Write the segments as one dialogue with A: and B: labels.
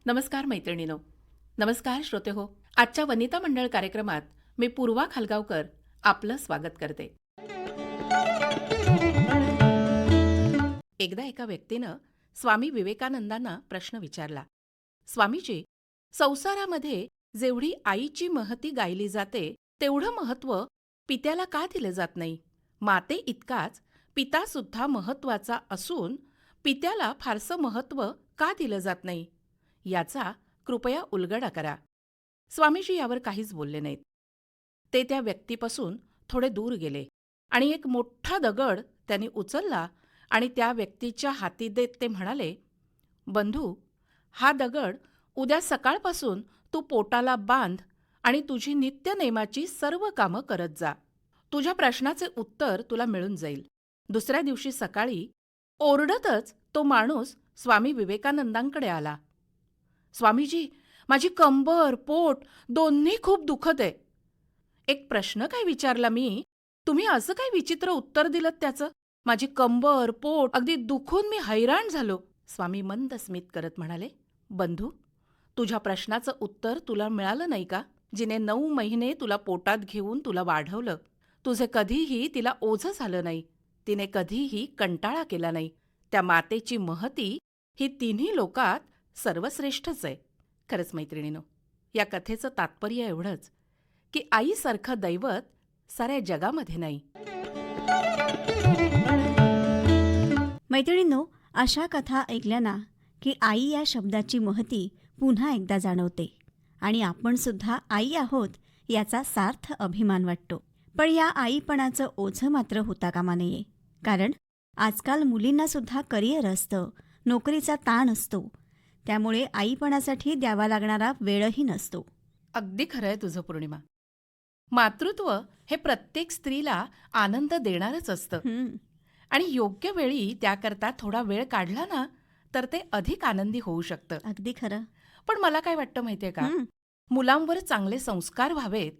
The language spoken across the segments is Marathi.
A: नमस्कार मैत्रिणीनो. नमस्कार श्रोते हो. आजच्या वनिता मंडळ कार्यक्रमात मी पूर्वा खालगावकर आपलं स्वागत करते. एकदा एका व्यक्तीनं स्वामी विवेकानंदांना प्रश्न विचारला. स्वामीजी, संसारामध्ये जेवढी आईची महती गायली जाते तेवढं महत्त्व पित्याला का दिलं जात नाही? माते इतकाच पितासुद्धा महत्त्वाचा असून पित्याला फारसं महत्त्व का दिलं जात नाही? याचा कृपया उलगडा करा. स्वामीजी यावर काहीच बोलले नाहीत. ते त्या व्यक्तीपासून थोडे दूर गेले आणि एक मोठा दगड त्यांनी उचलला आणि त्या व्यक्तीच्या हाती देत ते म्हणाले, बंधू, हा दगड उद्या सकाळपासून तू पोटाला बांध आणि तुझी नित्यनेमाची सर्व कामं करत जा. तुझ्या प्रश्नाचे उत्तर तुला मिळून जाईल. दुसऱ्या दिवशी सकाळी ओरडतच तो माणूस स्वामी विवेकानंदांकडे आला. स्वामीजी, माझी कंबर, पोट दोन्ही खूप दुखत आहे. एक प्रश्न काय विचारला मी, तुम्ही असं काय विचित्र उत्तर दिलत त्याचं? माझी कंबर, पोट अगदी दुखून मी हैराण झालो. स्वामी मंद स्मित करत म्हणाले, बंधू, तुझ्या प्रश्नाचं उत्तर तुला मिळालं नाही का? जिने 9 महिने तुला पोटात घेऊन तुला वाढवलं. तुझे कधीही तिला ओझं झालं नाही. तिने कधीही कंटाळा केला नाही. त्या मातेची महती ही तिन्ही लोकात सर्वश्रेष्ठच आहे. खरंच मैत्रिणीनो, या कथेचं तात्पर्य एवढंच की आईसारखं दैवत साऱ्या जगामध्ये नाही.
B: मैत्रिणींनो, अशा कथा ऐकल्या ना की आई या शब्दाची महती पुन्हा एकदा जाणवते आणि आपण सुद्धा आई आहोत याचा सार्थ अभिमान वाटतो. पण या आईपणाचं ओझं मात्र होता कामा नये. कारण आजकाल मुलींना सुद्धा करिअर असतं, नोकरीचा ताण असतो. त्यामुळे आईपणासाठी द्यावा लागणारा वेळही नसतो.
A: अगदी खरं आहे तुझं पौर्णिमा. मातृत्व हे प्रत्येक स्त्रीला आनंद देणारच असतं आणि योग्य वेळी त्याकरता थोडा वेळ काढला ना तर ते अधिक आनंदी होऊ शकतं.
B: अगदी खरं.
A: पण मला काय वाटतं माहितीये का, मुलांवर चांगले संस्कार व्हावेत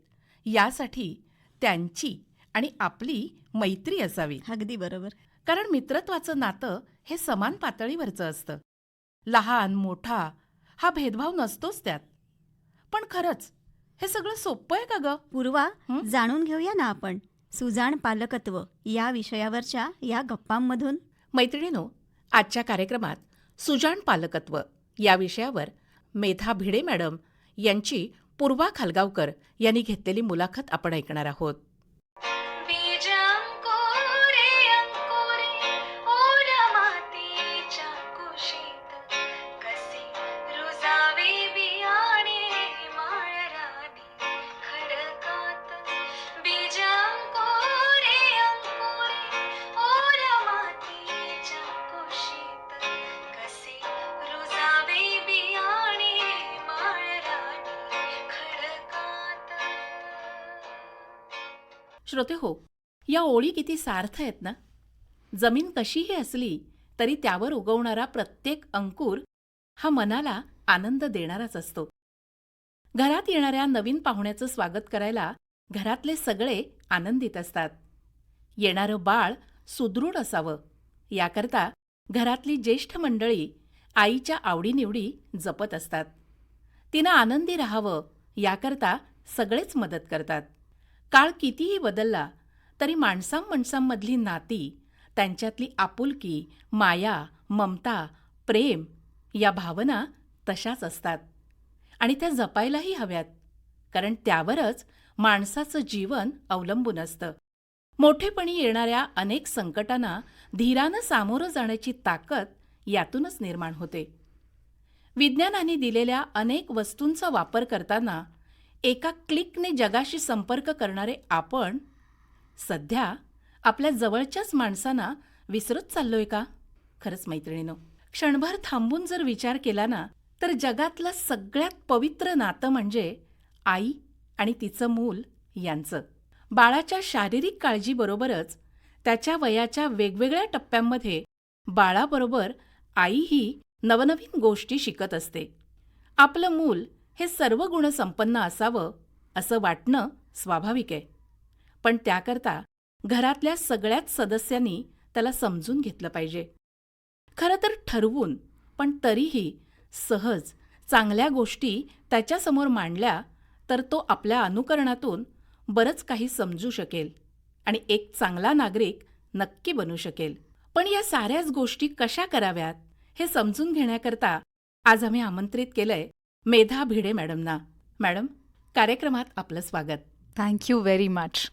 A: यासाठी त्यांची आणि आपली मैत्री असावी.
B: अगदी बरोबर.
A: कारण मित्रत्वाचं नातं हे समान पातळीवरचं असतं. लहान मोठा हा भेदभाव नसतोच त्यात. पण खरंच हे सगळं सोपं आहे का ग?
B: पूर्वा, जाणून घेऊया ना आपण सुजाण पालकत्व या विषयावरच्या या गप्पांमधून.
A: मैत्रिणीनो, आजच्या कार्यक्रमात सुजाण पालकत्व या विषयावर मेधा भिडे मॅडम यांची पूर्वा खालगावकर यांनी घेतलेली मुलाखत आपण ऐकणार आहोत. श्रोते हो, या ओळी किती सार्थ आहेत ना. जमीन कशीही असली तरी त्यावर उगवणारा प्रत्येक अंकुर हा मनाला आनंद देणाराच असतो. घरात येणाऱ्या नवीन पाहुण्याचं स्वागत करायला घरातले सगळे आनंदित असतात. येणारं बाळ सुदृढ असावं याकरता घरातली ज्येष्ठ मंडळी आईच्या आवडीनिवडी जपत असतात. तिनं आनंदी राहावं याकरता सगळेच मदत करतात. काळ कितीही बदलला तरी माणसांमधली नाती, त्यांच्यातली आपुलकी, माया, ममता, प्रेम या भावना तशाच असतात आणि त्या जपायलाही हव्यात. कारण त्यावरच माणसाचं जीवन अवलंबून असतं. मोठेपणी येणाऱ्या अनेक संकटांना धीरानं सामोरं जाण्याची ताकद यातूनच निर्माण होते. विज्ञानाने दिलेल्या अनेक वस्तूंचा वापर करताना एका क्लिकने जगाशी संपर्क करणारे आपण सध्या आपल्या जवळच्याच माणसांना विसरत चाललोय का? खरंच मैत्रिणीनो, क्षणभर थांबून जर विचार केला ना तर जगातलं सगळ्यात पवित्र नातं म्हणजे आई आणि तिचं मूल यांचं. बाळाच्या शारीरिक काळजीबरोबरच त्याच्या वयाच्या वेगवेगळ्या टप्प्यांमध्ये बाळाबरोबर आईही नवनवीन गोष्टी शिकत असते. आपलं मूल हे सर्व गुणसंपन्न असावं असं वाटणं स्वाभाविक आहे. पण त्याकरता घरातल्या सगळ्याच सदस्यांनी त्याला समजून घेतलं पाहिजे. खरं तर ठरवून पण तरीही सहज चांगल्या गोष्टी त्याच्यासमोर मांडल्या तर तो आपल्या अनुकरणातून बरंच काही समजू शकेल आणि एक चांगला नागरिक नक्की बनू शकेल. पण या साऱ्याच गोष्टी कशा कराव्यात हे समजून घेण्याकरता आज आम्ही आमंत्रित केलंय मेधा भिडे मॅडमना. मॅडम, कार्यक्रमात आपलं स्वागत.
C: Thank you very much.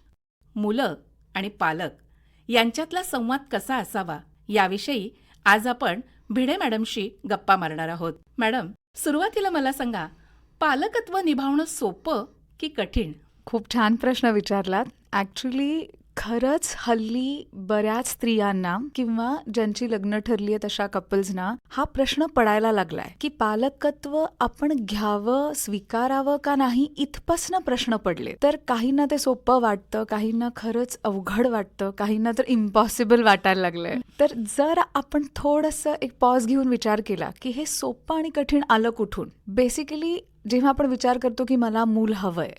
A: मुलं आणि पालक यांच्यातला संवाद कसा असावा याविषयी आज आपण भिडे मॅडमशी गप्पा मारणार आहोत. मॅडम, सुरुवातीला मला सांगा, पालकत्व निभावणं सोपं की कठीण?
C: खूप छान प्रश्न विचारलात. ॲक्च्युली खरंच हल्ली बऱ्याच स्त्रियांना किंवा ज्यांची लग्न ठरली आहेत अशा कपल्सना हा प्रश्न पडायला लागलाय की पालकत्व आपण घ्यावं, स्वीकारावं का नाही, इथपासनं प्रश्न पडले. तर काहींना ते सोपं वाटतं, काहींना खरंच अवघड वाटतं, काहींना तर इम्पॉसिबल वाटायला लागलंय. तर जर आपण थोडंसं एक पॉज घेऊन विचार केला की हे सोपं आणि कठीण आलं कुठून. बेसिकली जेव्हा आपण विचार करतो की मला मूल हवंय,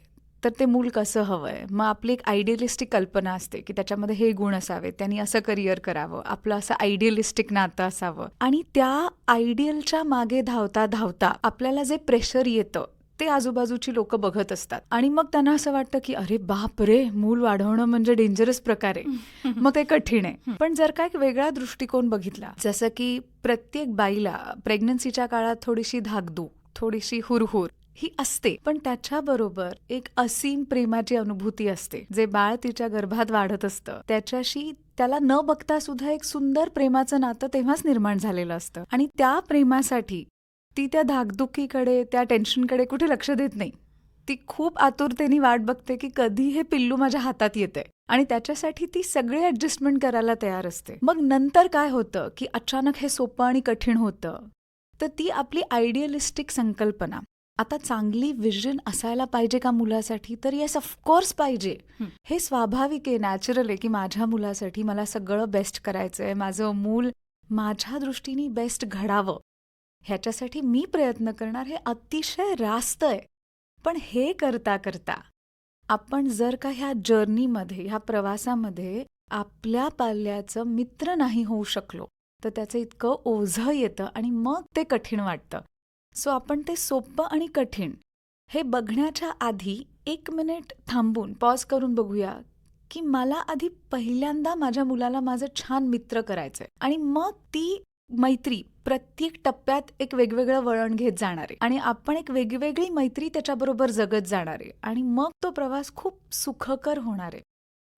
C: तर ते मूल कसं हवंय, मग आपली एक आयडियलिस्टिक कल्पना असते की त्याच्यामध्ये हे गुण असावेत, त्यांनी असं करिअर करावं, आपलं असं आयडियलिस्टिक नातं असावं. आणि त्या आयडियलच्या मागे धावता धावता आपल्याला जे प्रेशर येतं ते आजूबाजूची लोक बघत असतात आणि मग त्यांना असं वाटतं की अरे बाप रे, मूल वाढवणं म्हणजे डेंजरस प्रकार आहे, मग ते कठीण आहे. पण जर का एक वेगळा दृष्टिकोन बघितला, जसं की प्रत्येक बाईला प्रेग्नन्सीच्या काळात थोडीशी धाकधूक, थोडीशी हुरहुर ही असते, पण त्याच्याबरोबर एक असीम प्रेमाची अनुभूती असते. जे बाळ तिच्या गर्भात वाढत असतं त्याच्याशी त्याला न बघता सुद्धा एक सुंदर प्रेमाचं नातं तेव्हाच निर्माण झालेलं असतं. आणि त्या प्रेमासाठी ती त्या धाकधुकीकडे, त्या टेन्शनकडे कुठे लक्ष देत नाही. ती खूप आतुरतेने वाट बघते की कधी हे पिल्लू माझ्या हातात येतंय आणि त्याच्यासाठी ती सगळे ऍडजस्टमेंट करायला तयार असते. मग नंतर काय होतं की अचानक हे सोपं आणि कठीण होतं. तर ती आपली आयडियलिस्टिक संकल्पना, आता चांगली विजन असायला पाहिजे का मुलासाठी, तर येस ऑफकोर्स पाहिजे. हे स्वाभाविक आहे, नॅचरल आहे की माझ्या मुलासाठी मला सगळं बेस्ट करायचंय, माझं मूल माझ्या दृष्टीने बेस्ट घडावं, ह्याच्यासाठी मी प्रयत्न करणार, हे अतिशय रास्त आहे. पण हे करता करता आपण जर का ह्या जर्नीमध्ये, ह्या प्रवासामध्ये आपल्या पाल्याचं मित्र नाही होऊ शकलो तर त्याचं इतकं ओझं येतं आणि मग ते कठीण वाटतं. सो आपण ते सोपं आणि कठीण हे बघण्याच्या आधी 1 मिनिट थांबून पॉज करून बघूया की मला आधी पहिल्यांदा माझ्या मुलाला माझं छान मित्र करायचंय आणि मग ती मैत्री प्रत्येक टप्प्यात एक वेगवेगळं वळण घेत जाणार आहे आणि आपण एक वेगवेगळी मैत्री त्याच्याबरोबर जगत जाणार आहे आणि मग तो प्रवास खूप सुखकर होणार आहे.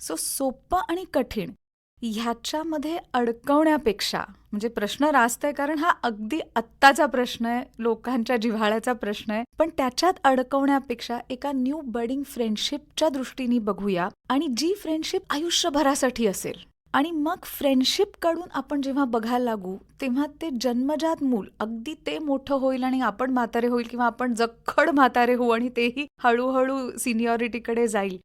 C: सो सोपं आणि कठीण ह्याच्यामध्ये अडकवण्यापेक्षा, म्हणजे प्रश्न रास्त आहे कारण हा अगदी आत्ताचा प्रश्न आहे, लोकांच्या जिव्हाळ्याचा प्रश्न आहे, पण त्याच्यात अडकवण्यापेक्षा एका न्यू बडिंग फ्रेंडशिपच्या दृष्टीने बघूया आणि जी फ्रेंडशिप आयुष्यभरासाठी असेल. आणि मग फ्रेंडशिपकडून आपण जेव्हा बघायला लागू तेव्हा ते जन्मजात मूल अगदी ते मोठं होईल आणि आपण म्हातारे होईल किंवा आपण जखड म्हातारे होऊ आणि तेही हळूहळू सिनियरिटीकडे जाईल,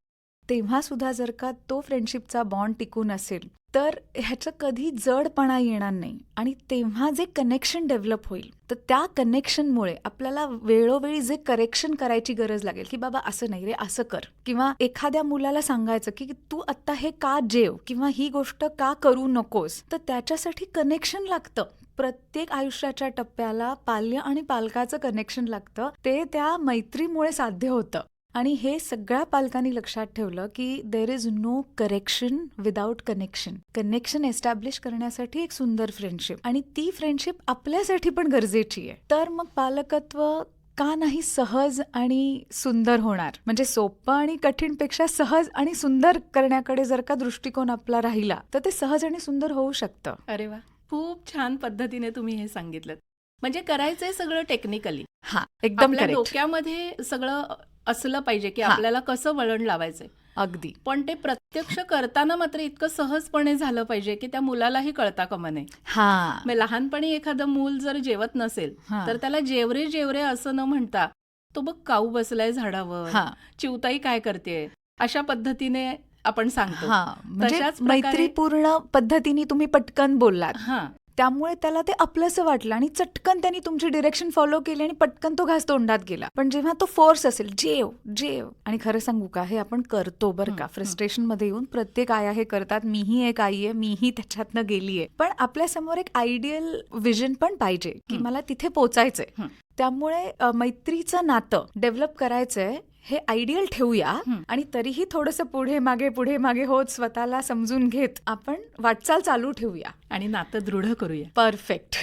C: तेव्हा सुद्धा जर का तो फ्रेंडशिपचा बॉन्ड टिकून असेल तर ह्याचं कधी जडपणा येणार नाही आणि तेव्हा जे कनेक्शन डेव्हलप होईल तर त्या कनेक्शनमुळे आपल्याला वेळोवेळी जे करेक्शन करायची गरज लागेल की बाबा असं नाही रे, असं कर, किंवा एखाद्या मुलाला सांगायचं की तू आत्ता हे का जेव किंवा ही गोष्ट का करू नकोस, तर त्याच्यासाठी कनेक्शन लागतं. प्रत्येक आयुष्याच्या टप्प्याला पाल्य आणि पालकाचं कनेक्शन लागतं, ते त्या मैत्रीमुळे साध्य होतं. आणि हे सगळ्या पालकांनी लक्षात ठेवलं की there is no correction without connection. Connection establish करण्यासाठी एक सुंदर फ्रेंडशिप आणि ती फ्रेंडशिप आपल्यासाठी पण गरजेची आहे. तर मग पालकत्व का नाही सहज आणि सुंदर होणार. म्हणजे सोपं आणि कठीणपेक्षा सहज आणि सुंदर करण्याकडे जर का दृष्टिकोन आपला राहिला तर ते सहज आणि सुंदर होऊ शकतं.
A: अरे वा, खूप छान पद्धतीने तुम्ही हे सांगितलं. म्हणजे करायचंय सगळं टेक्निकली,
C: हा एकदम
A: आपल्या
C: करेक्ट.
A: डोक्यामध्ये सगळं असलं पाहिजे की आपल्याला कसं वळण लावायचंय.
C: अगदी.
A: पण ते प्रत्यक्ष करताना मात्र इतकं सहजपणे झालं पाहिजे की त्या मुलालाही कळता कामा नये.
C: हा,
A: मग लहानपणी एखादं मूल जर जेवत नसेल
C: हा.
A: तर त्याला जेवरे जेवरे असं न म्हणता तो बघ काऊ बसलाय झाडावर,
C: हा.
A: चिवताई काय करते, अशा पद्धतीने आपण सांगतो.
C: हा, म्हणजे
A: तशाच प्रकारे-
C: मैत्रीपूर्ण पद्धतीने तुम्ही पटकन बोललात,
A: हा,
C: त्यामुळे त्याला ते आपलंसं वाटलं आणि चटकन त्यांनी तुमची डिरेक्शन फॉलो केली आणि पटकन तो घास तोंडात गेला. पण जेव्हा तो फोर्स असेल, जेव जेव, आणि खरं सांगू का, हे आपण करतो बरं का, फ्रस्ट्रेशन मध्ये येऊन प्रत्येक आया हे करतात. मीही एक आई आहे, मीही त्याच्यातनं गेलीये. पण आपल्या समोर एक आयडियल विजन पण पाहिजे की मला तिथे पोचायचंय. त्यामुळे मैत्रीचं नातं डेव्हलप करायचंय हे आयडियल ठेवूया आणि तरीही थोडंसं पुढे मागे होत स्वतःला समजून घेत आपण वाटचाल चालू ठेवूया
A: आणि नातं दृढ करूया.
C: परफेक्ट.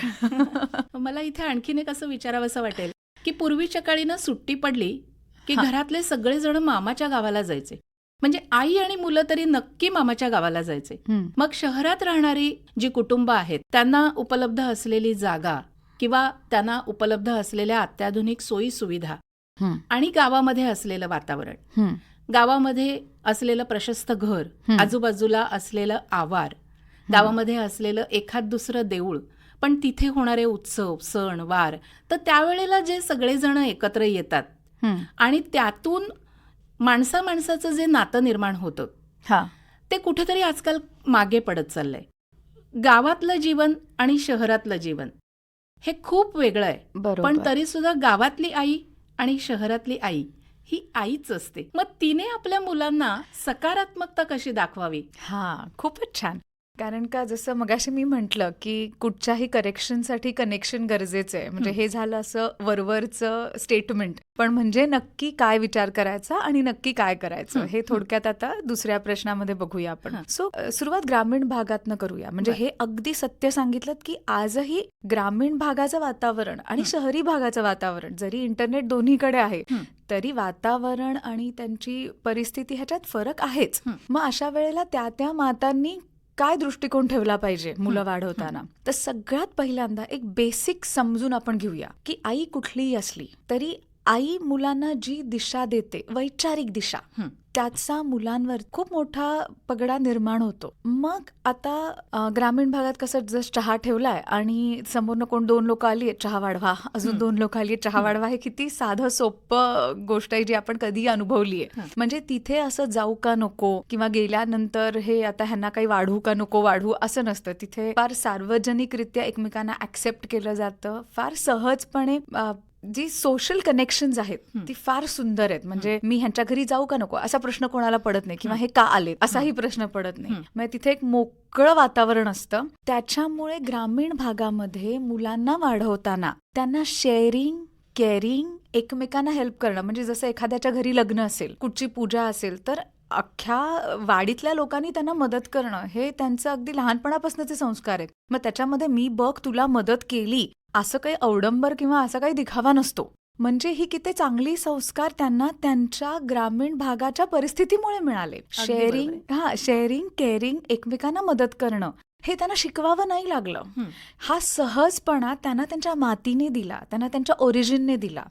A: मला इथे आणखीन एक असं विचारावंसं वाटेल की पूर्वीच्या काळी ना सुट्टी पडली की घरातले सगळेजण मामाच्या गावाला जायचे. म्हणजे आई आणि मुलं तरी नक्की मामाच्या गावाला जायचे. मग शहरात राहणारी जी कुटुंब आहेत त्यांना उपलब्ध असलेली जागा किंवा त्यांना उपलब्ध असलेल्या अत्याधुनिक सोयी सुविधा आणि गावामध्ये असलेलं वातावरण, गावामध्ये असलेलं प्रशस्त घर, आजूबाजूला असलेलं आवार, गावामध्ये असलेलं एखाद दुसरं देऊळ, पण तिथे होणारे उत्सव, सण, वार, तर त्यावेळेला जे सगळेजण एकत्र येतात आणि त्यातून माणसाचं जे नातं निर्माण होतं ते कुठेतरी आजकाल मागे पडत चाललंय. गावातलं जीवन आणि शहरातलं जीवन हे खूप वेगळं आहे, पण तरी सुद्धा गावातली आई आणि शहरातली आई ही आईच असते. मग तिने आपल्या मुलांना सकारात्मकता कशी दाखवावी?
C: खूपच छान. कारण का जसं मगाशी मी म्हटलं की कुठच्याही करेक्शनसाठी कनेक्शन गरजेचं आहे. म्हणजे हे झालं असं वरवरचं स्टेटमेंट, पण म्हणजे नक्की काय विचार करायचा आणि नक्की काय करायचं हे थोडक्यात आता दुसऱ्या प्रश्नामध्ये बघूया आपण. सो सुरुवात ग्रामीण भागातनं करूया. म्हणजे हे अगदी सत्य सांगितलं की आजही ग्रामीण भागाचं वातावरण आणि शहरी भागाचं वातावरण जरी इंटरनेट दोन्हीकडे आहे तरी वातावरण आणि त्यांची परिस्थिती ह्याच्यात फरक आहेच. मग अशा वेळेला त्या मातांनी काय दृष्टिकोन ठेवला पाहिजे मुलं वाढवताना? तर सगळ्यात पहिल्यांदा एक बेसिक समजून आपण घेऊया की आई कुठलीही असली तरी आई मुलांना जी दिशा देते, वैचारिक दिशा, त्याचा मुलांवर खूप मोठा पगडा निर्माण होतो. मग आता ग्रामीण भागात कसं जस्ट चहा ठेवलाय आणि समोरनं कोण 2 लोक आली, चहा वाढवा, अजून 2 लोक आली, चहा वाढवा, हे किती साधं सोपं गोष्ट आहे जी आपण कधीही अनुभवली आहे. म्हणजे तिथे असं जाऊ का नको किंवा गेल्यानंतर हे आता ह्यांना काही वाढू का नको वाढू असं नसतं. तिथे फार सार्वजनिकरित्या एकमेकांना ऍक्सेप्ट केलं जातं. फार सहजपणे जी सोशल कनेक्शन्स आहेत ती फार सुंदर आहेत. म्हणजे मी ह्यांच्या घरी जाऊ का नको असा प्रश्न कोणाला पडत नाही किंवा हे का आले असाही प्रश्न पडत नाही. म्हणजे तिथे एक मोकळं वातावरण असतं. त्याच्यामुळे ग्रामीण भागामध्ये मुलांना वाढवताना त्यांना शेअरिंग, केअरिंग, एकमेकांना हेल्प करणं, म्हणजे जसं एखाद्याच्या घरी लग्न असेल, कुठची पूजा असेल तर अख्ख्या वाडीतल्या लोकांनी त्यांना मदत करणं हे त्यांचं अगदी लहानपणापासूनचे संस्कार आहेत. मग त्याच्यामध्ये मी बघ तुला मदत केली असं काही अवडंबर किंवा असा काही दिखावा नसतो. म्हणजे ही किती चांगली संस्कार त्यांना त्यांच्या ग्रामीण भागाच्या परिस्थितीमुळे मिळाले. शेअरिंग, केअरिंग, एकमेकांना मदत करणं हे त्यांना शिकवावं नाही लागलं. हा सहजपणा त्यांना त्यांच्या मातीने दिला, त्यांना त्यांच्या ओरिजिनने दिला.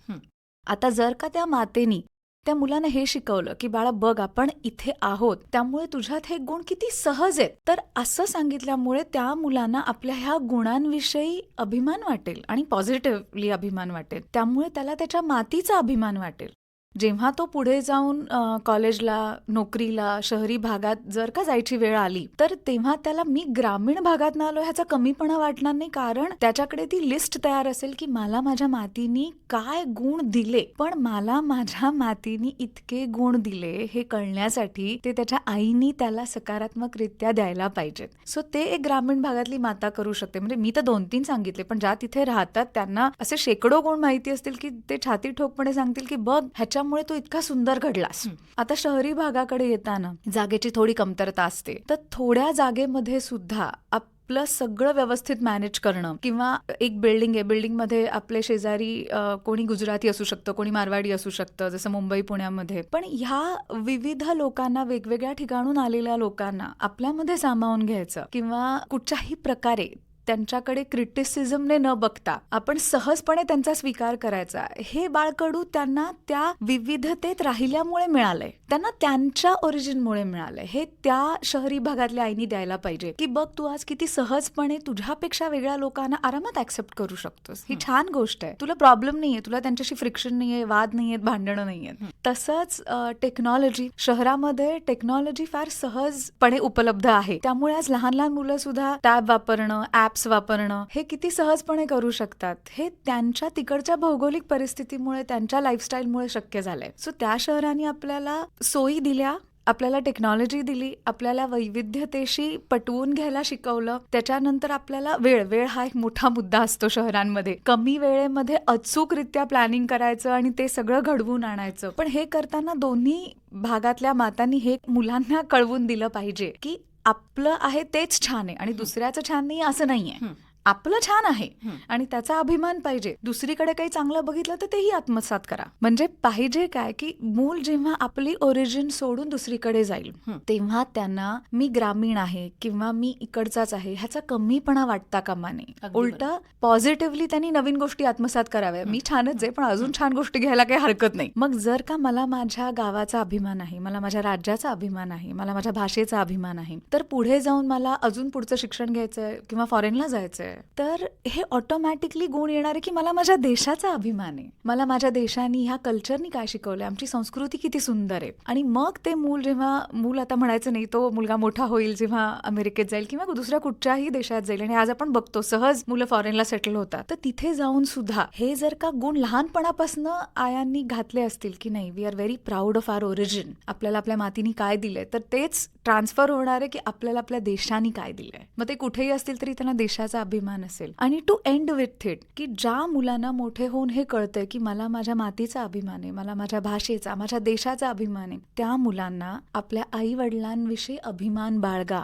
C: आता जर का त्या मातेनी त्या मुलांना हे शिकवलं की बाळा बघ आपण इथे आहोत, त्यामुळे तुझ्यात हे गुण किती सहज आहेत, तर असं सांगितल्यामुळे त्या मुलांना आपल्या ह्या गुणांविषयी अभिमान वाटेल आणि पॉझिटिव्हली अभिमान वाटेल. त्यामुळे त्याला त्याच्या मातीचा अभिमान वाटेल. जेव्हा तो पुढे जाऊन कॉलेजला, नोकरीला, शहरी भागात जर का जायची वेळ आली तर तेव्हा त्याला मी ग्रामीण भागात ना आलो ह्याचा कमीपणा वाटणार नाही. कारण त्याच्याकडे ती लिस्ट तयार असेल की मला माझ्या मातीनी काय गुण दिले, पण मला माझ्या मातीनी इतके गुण दिले हे कळण्यासाठी ते त्याच्या आईनी त्याला सकारात्मकरित्या द्यायला पाहिजेत. सो ते एक ग्रामीण भागातली माता करू शकते. म्हणजे मी तर 2-3 सांगितले, पण ज्या तिथे राहतात त्यांना असे शेकडो गुण माहिती असतील की ते छाती ठोकपणे सांगतील की बघ ह्याच्यामुळे तू इतका सुंदर घडलास. आता शहरी भागाकडे येताना जागेची थोडी कमतरता असते, तर थोड्या जागेमध्ये सुद्धा आपलं सगळं व्यवस्थित मॅनेज करणं, किंवा एक बिल्डिंग आहे, बिल्डिंगमध्ये आपले शेजारी कोणी गुजराती असू शकतं, कोणी मारवाडी असू शकतं, जसं मुंबई पुण्यामध्ये. पण ह्या विविध लोकांना, वेगवेगळ्या ठिकाणून आलेल्या लोकांना आपल्यामध्ये सामावून घ्यायचं किंवा कुठच्याही प्रकारे त्यांच्याकडे क्रिटिसिझमने न बघता आपण सहजपणे त्यांचा स्वीकार करायचा, हे बाळकडू त्यांना त्या विविधतेत राहिल्यामुळे मिळालंय, त्यांना त्यांच्या ओरिजिनमुळे मिळालंय. हे त्या शहरी भागातल्या आईनी द्यायला पाहिजे की बघ तू आज किती सहजपणे तुझ्यापेक्षा वेगळ्या लोकांना आरामात ऍक्सेप्ट करू शकतोस. ही छान गोष्ट आहे. तुला प्रॉब्लेम नाहीये, तुला त्यांच्याशी फ्रिक्शन नाहीये, वाद नाहीयेत, भांडणं नाहीयेत. तसंच टेक्नॉलॉजी, शहरामध्ये टेक्नॉलॉजी फार सहजपणे उपलब्ध आहे. त्यामुळे आज लहान लहान मुलं सुद्धा टॅब वापरणं, ऍप्स वापरणं हे किती सहजपणे करू शकतात. हे त्यांच्या तिकडच्या भौगोलिक परिस्थितीमुळे, त्यांच्या लाईफस्टाईलमुळे शक्य झालंय. सो त्या शहरांनी आपल्याला सोयी दिल्या, आपल्याला टेक्नॉलॉजी दिली, आपल्याला वैविध्यतेशी पटवून घ्यायला शिकवलं. त्याच्यानंतर आपल्याला वेळ हा एक मोठा मुद्दा असतो शहरांमध्ये. कमी वेळेमध्ये अचूकरित्या प्लॅनिंग करायचं आणि ते सगळं घडवून आणायचं. पण हे करताना दोन्ही भागातल्या मातांनी हे मुलांना कळवून दिलं पाहिजे की आपलं आहे तेच छान आहे आणि दुसऱ्याचं छान नाही असं नाहीये. आपलं छान आहे आणि त्याचा अभिमान पाहिजे. दुसरीकडे काही चांगलं बघितलं तर तेही आत्मसात करा. म्हणजे पाहिजे काय की मूल जेव्हा आपली ओरिजिन सोडून दुसरीकडे जाईल तेव्हा त्यांना मी ग्रामीण आहे किंवा मी इकडचाच आहे ह्याचा कमीपणा वाटता कामा नये. उलट पॉझिटिव्हली त्यांनी नवीन गोष्टी आत्मसात कराव्या. मी छानच आहे पण अजून छान गोष्टी घ्यायला काही हरकत नाही. मग जर का मला माझ्या गावाचा अभिमान आहे, मला माझ्या राज्याचा अभिमान आहे, मला माझ्या भाषेचा अभिमान आहे, तर पुढे जाऊन मला अजून पुढचं शिक्षण घ्यायचंय किंवा फॉरेनला जायचंय, तर हे ऑटोमॅटिकली गुण येणार आहे की मला माझ्या देशाचा अभिमान आहे, मला माझ्या देशाने ह्या कल्चरनी काय शिकवलंय, आमची संस्कृती किती सुंदर आहे. आणि मग ते मूल आता म्हणायचं नाही, तो मुलगा मोठा होईल जेव्हा अमेरिकेत जाईल किंवा दुसऱ्या कुठच्याही देशात जाईल, आणि आज आपण बघतो सहज मुलं फॉरेनला सेटल होतात, तर तिथे जाऊन सुद्धा हे जर का गुण लहानपणापासून आयांनी घातले असतील की नाही we are very proud of our origin, आपल्याला आपल्या मातीने काय दिलंय, तर तेच ट्रान्सफर होणार आहे की आपल्याला आपल्या देशाने काय दिलंय. मग ते कुठेही असतील तरी त्यांना देशाचा अभिमान असेल. आणि टू एंड विथ इट की ज्या मुलांना मोठे होऊन हे कळतंय की मला माझ्या मातीचा अभिमान आहे, मला माझ्या भाषेचा, माझ्या देशाचा अभिमान आहे, त्या मुलांना आपल्या आई वडिलांविषयी अभिमान बाळगा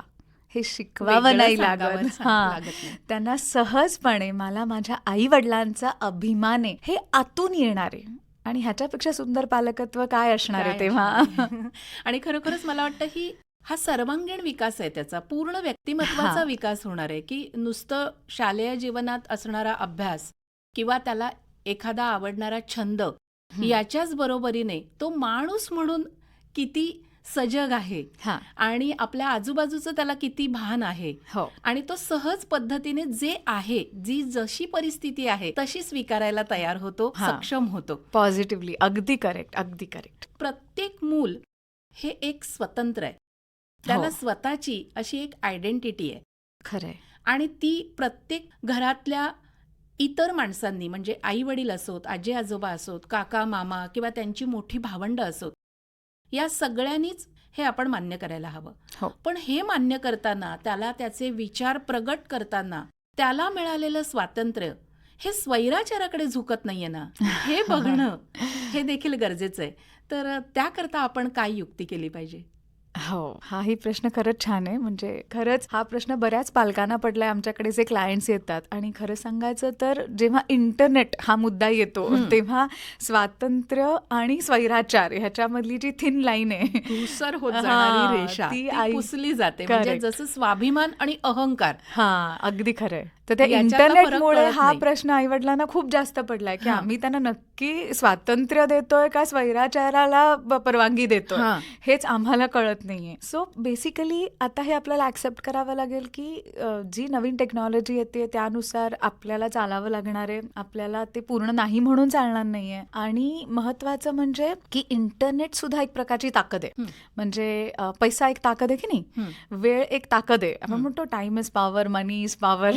C: हे शिकवावं नाही लागत. त्यांना सहजपणे मला माझ्या आई वडिलांचा अभिमान आहे हे आतून येणार आहे. आणि ह्याच्यापेक्षा सुंदर पालकत्व काय असणार आहे तेव्हा.
A: आणि खरोखरच मला वाटतं ही हा सर्वांगीण विकास आहे, त्याचा पूर्ण व्यक्तिमत्वाचा विकास होणार आहे की नुसतं शालेय जीवनात असणारा अभ्यास किंवा त्याला एखादा आवडणारा छंद याच्याच बरोबरीने तो माणूस म्हणून किती सजग आहे आणि आपल्या आजूबाजूचं त्याला किती भान आहे आणि तो सहज पद्धतीने जे आहे, जी जशी परिस्थिती आहे तशी स्वीकारायला तयार होतो, सक्षम होतो.
C: पॉझिटिव्हली. अगदी करेक्ट, अगदी करेक्ट.
A: प्रत्येक मूल हे एक स्वतंत्र आहे, त्याला स्वतःची अशी एक आयडेंटिटी आहे.
C: खरंय.
A: आणि ती प्रत्येक घरातल्या इतर माणसांनी, म्हणजे आई वडील असोत, आजी आजोबा असोत, काका मामा किंवा त्यांची मोठी भावंड असोत, या सगळ्यांनीच हे आपण मान्य करायला हवं. पण हे मान्य करताना, त्याला त्याचे विचार प्रगट करताना त्याला मिळालेलं स्वातंत्र्य हे स्वैराचाराकडे झुकत नाहीये ना, हे बघणं हे देखील गरजेचं आहे. तर त्याकरता आपण काय युक्ती केली पाहिजे?
C: हाही प्रश्न खरंच छान आहे. म्हणजे खरंच हा प्रश्न बऱ्याच पालकांना पडलाय. आमच्याकडे जे क्लायंट्स येतात, आणि खरं सांगायचं तर जेव्हा इंटरनेट हा मुद्दा येतो तेव्हा स्वातंत्र्य आणि स्वैराचार ह्याच्यामधली जी थिन लाईन आहे,
A: धूसर होत जाणारी रेषा ती पुसली जाते. म्हणजे जसं स्वाभिमान आणि अहंकार.
C: अगदी खरंय. तर त्या इंटरनेटमुळे हा प्रश्न आईवडिलांना खूप जास्त पडलाय की आम्ही त्यांना नक्की स्वातंत्र्य देतोय का स्वैराचाराला परवानगी देतोय, हेच आम्हाला कळत नाहीये. सो बेसिकली आता हे आपल्याला ऍक्सेप्ट करावं लागेल की जी नवीन टेक्नॉलॉजी येते त्यानुसार आपल्याला चालावं लागणार आहे. आपल्याला ते पूर्ण नाही म्हणून चालणार नाहीये. आणि महत्वाचं म्हणजे की इंटरनेट सुद्धा एक प्रकारची ताकद आहे. म्हणजे पैसा एक ताकद आहे की नाही, वेळ एक ताकद आहे. आपण म्हणतो time is power, money is power.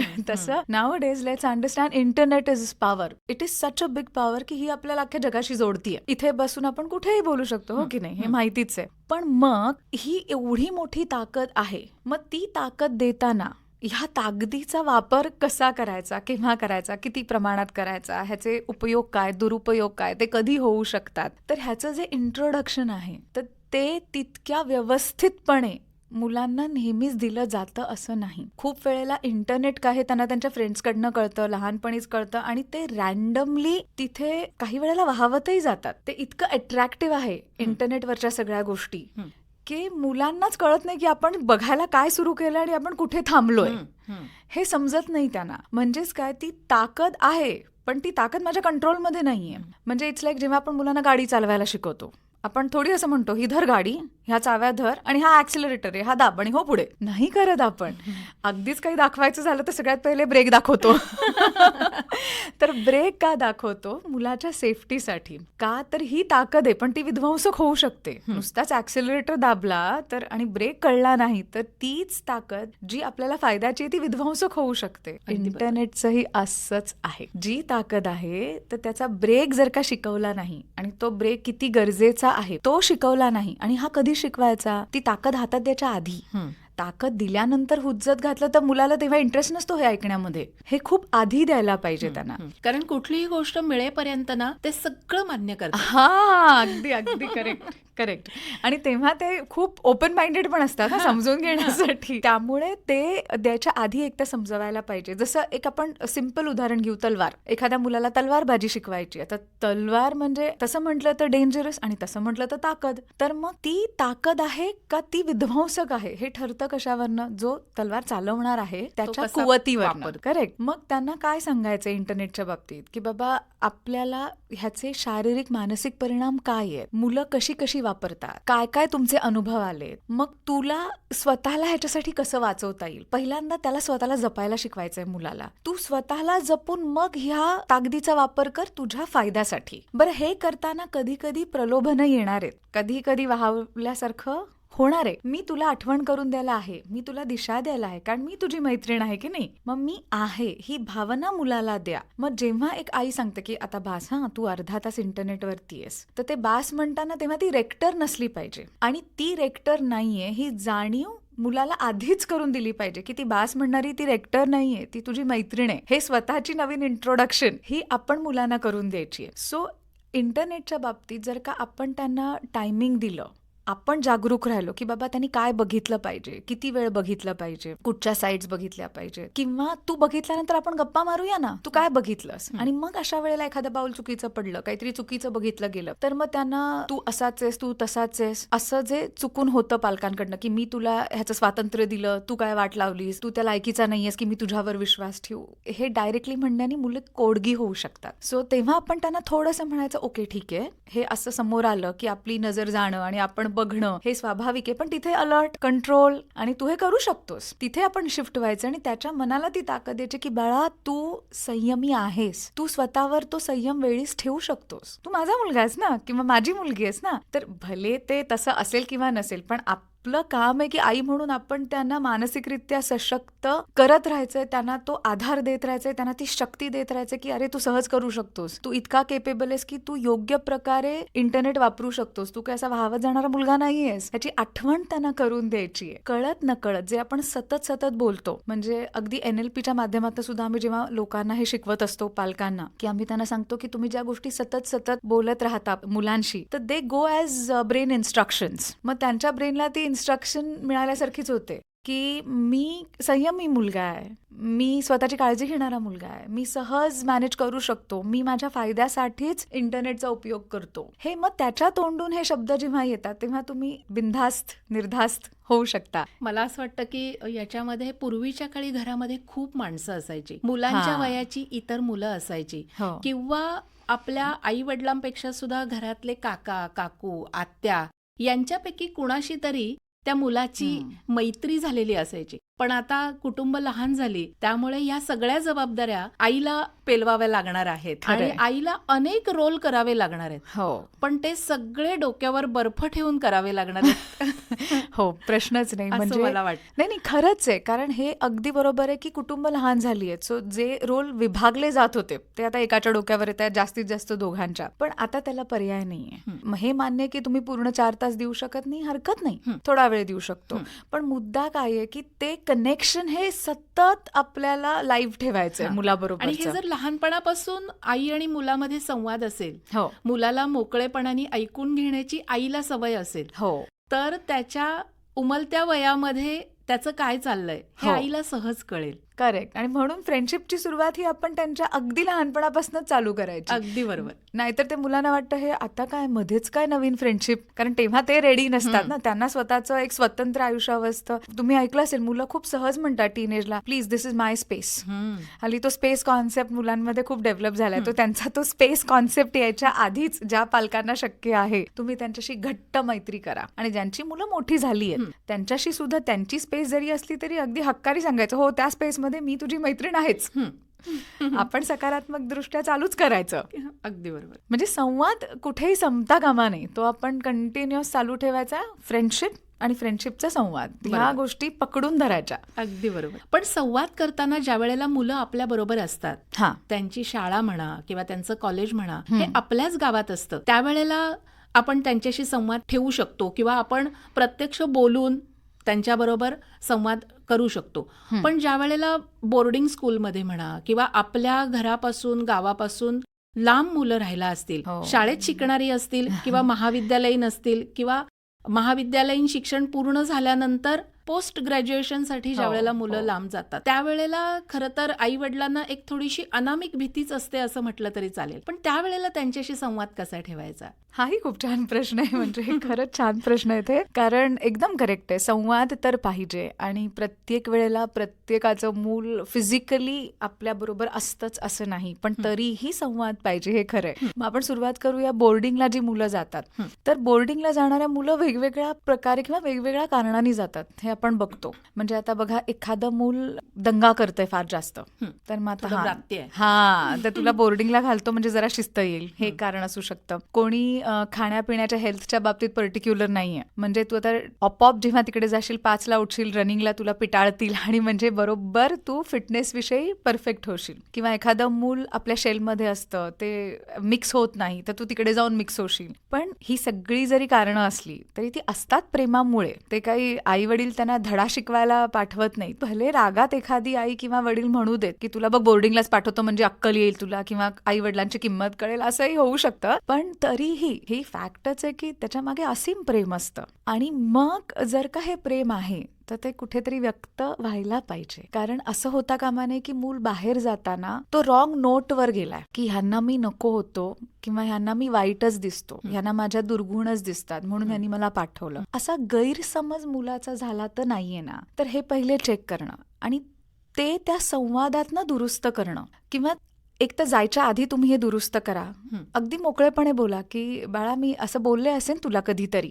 C: Nowadays let's understand internet is power. It is such a big power की ही आपल्याला अख्ख्या जगाशी जोडतीये. इथे बसून आपण कुठेही बोलू शकतो, हो की नाही, हे माहितीच आहे. पण मग ही एवढी मोठी ताकद आहे, मग ती ताकद देताना ह्या ताकदीचा वापर कसा करायचा, केव्हा करायचा, किती प्रमाणात करायचा, ह्याचे उपयोग काय, दुरुपयोग काय, ते कधी होऊ शकतात, तर ह्याचं जे इंट्रोडक्शन आहे तर ते तितक्या व्यवस्थितपणे मुलांना नेहमीच दिलं जातं असं नाही. खूप वेळेला इंटरनेट काय हे त्यांना त्यांच्या फ्रेंड्सकडनं कळतं, लहानपणीच कळतं, आणि ते रॅन्डमली तिथे काही वेळेला वाहवतही जातात. ते इतकं अट्रॅक्टिव्ह आहे इंटरनेटवरच्या सगळ्या गोष्टी की मुलांनाच कळत नाही की आपण बघायला काय सुरू केलं आणि आपण कुठे थांबलोय हे समजत नाही त्यांना. म्हणजेच काय, ती ताकद आहे पण ती ताकद माझ्या कंट्रोलमध्ये नाहीये. म्हणजे इट्स लाईक जेव्हा आपण मुलांना गाडी चालवायला शिकवतो, आपण थोडी असं म्हणतो ही धर गाडी, ह्या चाव्या धर आणि हा ऍक्सिलरेटर आहे, हा दाब आणि हो पुढे. नाही करत आपण. अगदीच काही दाखवायचं झालं तर सगळ्यात पहिले ब्रेक दाखवतो. तर ब्रेक का दाखवतो? मुलाच्या सेफ्टीसाठी. का तर ही ताकद आहे पण ती विध्वंसक होऊ शकते. नुसताच ऍक्सिलरेटर दाबला तर आणि ब्रेक कळला नाही तर तीच ताकद जी आपल्याला फायद्याची ती विध्वंसक होऊ शकते. इंटरनेटचंही असंच आहे. जी ताकद आहे तर त्याचा ब्रेक जर का शिकवला नाही आणि तो ब्रेक किती गरजेचा आहे तो शिकवला नाही, आणि हा कधी शिकवायचा, ती ताकद हातात द्यायच्या आधी.
A: हं.
C: ताकद दिल्यानंतर हुज्जत घातलं तर मुलाला तेव्हा इंटरेस्ट नसतो हे ऐकण्यामध्ये. हे खूप आधी द्यायला पाहिजे त्यांना.
A: कारण कुठलीही गोष्ट मिळेपर्यंत ना ते सगळं मान्य करतात.
C: हा, अगदी अगदी करेक्ट करेक्ट. आणि तेव्हा ते खूप ओपन माइंडेड पण असतात समजून घेण्यासाठी. त्यामुळे ते द्यायच्या आधी एकदा समजवायला पाहिजे. जसं एक आपण सिम्पल उदाहरण घेऊ, तलवार. एखाद्या मुलाला तलवारबाजी शिकवायची. आता तलवार म्हणजे तसं म्हटलं तर डेंजरस आणि तसं म्हटलं तर ताकद. तर मग ती ताकद आहे का ती विध्वंसक आहे हे ठरतं कशावरनं? जो तलवार चालवणार आहे त्याच्या
A: कसा
C: कुवतीवरनं.
A: वापरतो.
C: करेक्ट. मग त्यांना काय सांगायचं इंटरनेटच्या बाबतीत की बाबा आपल्याला ह्याचे शारीरिक मानसिक परिणाम काय आहेत, मुलं कशी कशी वापरतात, काय काय तुमचे अनुभव आलेत, मग तुला स्वतःला ह्याच्यासाठी कसं वाचवता येईल. पहिल्यांदा त्याला स्वतःला जपायला शिकवायचंय मुलाला. तू स्वतःला जपून मग ह्या ताकदीचा वापर कर तुझ्या फायद्यासाठी. बरं, हे करताना कधी कधी प्रलोभनं येणार आहेत, कधी कधी वाहवल्यासारखं होणार आहे. मी तुला आठवण करून द्यायला आहे, मी तुला दिशा द्यायला आहे, कारण मी तुझी मैत्रीण आहे की नाही. मग मी आहे ही भावना मुलाला द्या. मग जेव्हा एक आई सांगते की आता बास, तू अर्धा तास इंटरनेटवरती आहेस, तर ते बास म्हणताना तेव्हा ती रेक्टर नसली पाहिजे. आणि ती रेक्टर नाहीये ही जाणीव मुलाला आधीच करून दिली पाहिजे की ती बास म्हणणारी ती रेक्टर नाहीये, ती तुझी मैत्रीण आहे. हे स्वतःची नवीन इंट्रोडक्शन ही आपण मुलांना करून द्यायची आहे. सो इंटरनेटच्या बाबतीत जर का आपण त्यांना टायमिंग दिलं, आपण जागरूक राहिलो की बाबा त्यांनी काय बघितलं पाहिजे, किती वेळ बघितलं पाहिजे, कुठच्या साईट्स बघितल्या पाहिजे, किंवा तू बघितल्यानंतर आपण गप्पा मारूया ना, तू काय बघितलंस. आणि मग अशा वेळेला एखादं पाऊल चुकीचं पडलं, काहीतरी चुकीचं बघितलं गेलं, तर मग त्यांना तू असाच आहेस, तू तसाच आहेस, असं जे चुकून होतं पालकांकडनं की मी तुला ह्याचं स्वातंत्र्य दिलं, तू काय वाट लावलीस, तू त्या लायकीचा नाहीयेस की मी तुझ्यावर विश्वास ठेवू, हे डायरेक्टली म्हणण्याने मुलं कोडगी होऊ शकतात. सो तेव्हा आपण त्यांना थोडंसं म्हणायचं, ओके ठीक आहे, हे असं समोर आलं की आपली नजर जाणं आणि आपण बघणं हे स्वाभाविक आहे, पण तिथे अलर्ट, कंट्रोल आणि तू हे करू शकतोस, तिथे आपण शिफ्ट व्हायचं आणि त्याच्या मनाला ती ताकद द्यायची की बाळा तू संयमी आहेस, तू स्वतःवर तो संयम वेळीच ठेवू शकतोस, तू माझा मुलगा आहेस ना किंवा माझी मुलगी आहेस ना. तर भले ते तसं असेल किंवा नसेल, पण आपलं काम आहे की आई म्हणून आपण त्यांना मानसिकरित्या सशक्त करत राहायचंय, त्यांना तो आधार देत राहायचंय, त्यांना ती शक्ती देत राहायचंय की अरे तू सहज करू शकतोस, तू इतका केपेबल आहेस की तू योग्य प्रकारे इंटरनेट वापरू शकतोस, तू काय असा वाहवत जाणारा मुलगा नाहीयेस, ह्याची आठवण त्यांना करून द्यायची आहे. कळत नकळत जे आपण सतत सतत बोलतो, म्हणजे अगदी NLPच्या माध्यमातून सुद्धा आम्ही जेव्हा लोकांना हे शिकवत असतो पालकांना, की आम्ही त्यांना सांगतो की तुम्ही ज्या गोष्टी सतत सतत बोलत राहता मुलांशी, तर दे गो ॲज ब्रेन इन्स्ट्रक्शन्स. मग त्यांच्या ब्रेनला ती इन्स्ट्रक्शन मिळाल्यासारखीच होते की मी संयमी मुलगा आहे, मी स्वतःची काळजी घेणारा मुलगा आहे, मी सहज मॅनेज करू शकतो, मी माझ्या फायद्यासाठीच इंटरनेटचा उपयोग करतो. हे मग त्याच्या तोंडून हे शब्द जेव्हा येतात तेव्हा तुम्ही बिनधास्त निर्धास्त होऊ शकता.
A: मला असं वाटतं की याच्यामध्ये पूर्वीच्या काळी घरामध्ये खूप माणसं असायची, मुलांच्या वयाची इतर मुलं असायची,
C: हो.
A: किंवा आपल्या आई वडिलांपेक्षा सुद्धा घरातले काका काकू आत्या यांच्यापैकी कुणाशी तरी त्या मुलाची मैत्री झालेली असायची. पण आता कुटुंब लहान झाली, त्यामुळे या सगळ्या जबाबदाऱ्या आईला पेलवाव्या लागणार आहेत आणि आईला अनेक रोल करावे लागणार आहेत.
C: हो,
A: पण ते सगळे डोक्यावर बर्फ ठेवून करावे लागणार आहेत.
C: हो, प्रश्नच नाही. म्हणजे
A: मला वाटतं
C: नाही खरंच आहे, कारण हे अगदी बरोबर आहे की कुटुंब लहान झाली आहेत. सो जे रोल विभागले जात होते ते आता एकाच्या डोक्यावर येत आहेत, जास्तीत जास्त दोघांच्या. पण आता त्याला पर्याय नाहीये. हे मान्य की तुम्ही पूर्ण 4 तास देऊ शकत नाही, हरकत नाही, थोडा वेळ देऊ शकतो. पण मुद्दा काय आहे की ते कनेक्शन हे सतत आपल्याला लाईव्ह ठेवायचंय मुलाबरोबर.
A: आणि हे जर लहानपणापासून आई आणि मुलामध्ये संवाद असेल,
C: हो,
A: मुलाला मोकळेपणाने ऐकून घेण्याची आईला सवय असेल,
C: हो,
A: तर त्याच्या उमलत्या वयामध्ये त्याचं काय चाललंय हे आईला सहज कळेल.
C: करेक्ट. आणि म्हणून फ्रेंडशिपची सुरुवात ही आपण त्यांच्या अगदी लहानपणापासूनच चालू करायची.
A: अगदी बरोबर.
C: नाहीतर ते मुलांना वाटतं हे आता काय मध्येच काय नवीन फ्रेंडशिप, कारण तेव्हा ते रेडी नसतात ना, त्यांना स्वतःचं एक स्वतंत्र आयुष्य हवं असतं. तुम्ही ऐकलं असेल मुलं खूप सहज म्हणतात टीनेजला, please this is my space. हल्ली तो स्पेस कॉन्सेप्ट मुलांमध्ये खूप डेव्हलप झालाय. तो त्यांचा तो स्पेस कॉन्सेप्ट यायच्या आधीच ज्या पालकांना शक्य आहे तुम्ही त्यांच्याशी घट्ट मैत्री करा. आणि ज्यांची मुलं मोठी झाली आहेत त्यांच्याशी सुद्धा त्यांची स्पेस जरी असली तरी अगदी हक्कारी सांगायचं, हो त्या स्पेसमध्ये मी तुझी मैत्रीण आहेच. आपण सकारात्मक दृष्ट्या चालूच करायचं.
A: अगदी बरोबर.
C: म्हणजे संवाद कुठेही संपता कामा नये, तो आपण कंटिन्युअस चालू ठेवायचा. फ्रेंडशिप आणि फ्रेंडशिपचा संवाद ह्या गोष्टी पकडून धरायच्या.
A: अगदी बरोबर. पण संवाद करताना ज्या वेळेला मुलं आपल्या बरोबर असतात, त्यांची शाळा म्हणा किंवा त्यांचं कॉलेज म्हणा हे आपल्याच गावात असतं, त्यावेळेला आपण त्यांच्याशी संवाद ठेवू शकतो किंवा आपण प्रत्यक्ष बोलून त्यांच्याबरोबर संवाद करू शकतो. पण ज्या वेळेला बोर्डिंग स्कूलमध्ये म्हणा किंवा आपल्या घरापासून गावापासून लांब मुलं राहिला असतील,
C: हो.
A: शाळेत शिकणारी असतील किंवा महाविद्यालयीन असतील किंवा महाविद्यालयीन शिक्षण पूर्ण झाल्यानंतर पोस्ट ग्रॅज्युएशनसाठी ज्या
C: हो,
A: वेळेला मुलं
C: हो.
A: लांब जातात त्यावेळेला खरं तर आई वडिलांना एक थोडीशी अनामिक भीतीच असते असं म्हटलं तरी चालेल. पण त्यावेळेला त्यांच्याशी संवाद कसा ठेवायचा?
C: हाही खूप छान प्रश्न आहे. म्हणजे खरंच छान प्रश्न आहे ते. कारण एकदम करेक्ट आहे. संवाद तर पाहिजे आणि प्रत्येक वेळेला प्रत्येकाचं मूल फिजिकली आपल्याबरोबर असतंच असं नाही, पण तरीही संवाद पाहिजे हे खरं आहे. मग आपण सुरुवात करूया बोर्डिंगला जी मुलं जातात. तर बोर्डिंगला जाणाऱ्या मुलं वेगवेगळ्या प्रकारे किंवा वेगवेगळ्या कारणांनी जातात हे आपण बघतो. म्हणजे आता बघा, एखादं मूल दंगा करतंय फार जास्त, तर मग आता
A: थोडं व्रात्य आहे.
C: हा तर तुला बोर्डिंगला घालतो म्हणजे जरा शिस्त येईल, हे एक कारण असू शकतं. कोणी खाण्यापिण्याच्या हेल्थच्या बाबतीत पर्टिक्युलर नाहीये, म्हणजे तू आता ऑपॉप जेव्हा तिकडे जाशील 5ला उठशील, रनिंगला तुला पिटाळतील आणि म्हणजे बरोबर तू फिटनेस विषयी परफेक्ट होशील. किंवा एखादं मूल आपल्या शेलमध्ये असतं, ते मिक्स होत नाही, तर तू तिकडे जाऊन मिक्स होशील. पण ही सगळी जरी कारणं असली तरी ती असतात प्रेमामुळे. ते काही आई वडील त्यांना धडा शिकवायला पाठवत नाही. भले रागात एखादी आई किंवा वडील म्हणू देत की तुला बघ बोर्डिंगलाच पाठवतो म्हणजे अक्कल येईल तुला किंवा आई वडिलांची किंमत कळेल, असंही होऊ शकतं. पण तरीही ही फॅक्टच आहे की त्याच्या मागे असीम प्रेम असतं. आणि मग जर का हे प्रेम आहे तर ते कुठेतरी व्यक्त व्हायला पाहिजे. कारण असं होता कामा नये की मूल बाहेर जाताना तो रॉंग नोटवर गेलाय की ह्यांना मी नको होतो किंवा ह्यांना मी वाईटच दिसतो, ह्यांना माझ्या दुर्गुणच दिसतात म्हणून ह्यांनी मला पाठवलं, असा गैरसमज मुलाचा झाला तर नाहीये ना. तर हे पहिले चेक करणं आणि ते त्या संवादातनं दुरुस्त करणं. किंवा एक तर जायच्या आधी तुम्ही हे दुरुस्त करा. अगदी मोकळेपणे बोला की बाळा, मी असं बोलले असेल तुला कधीतरी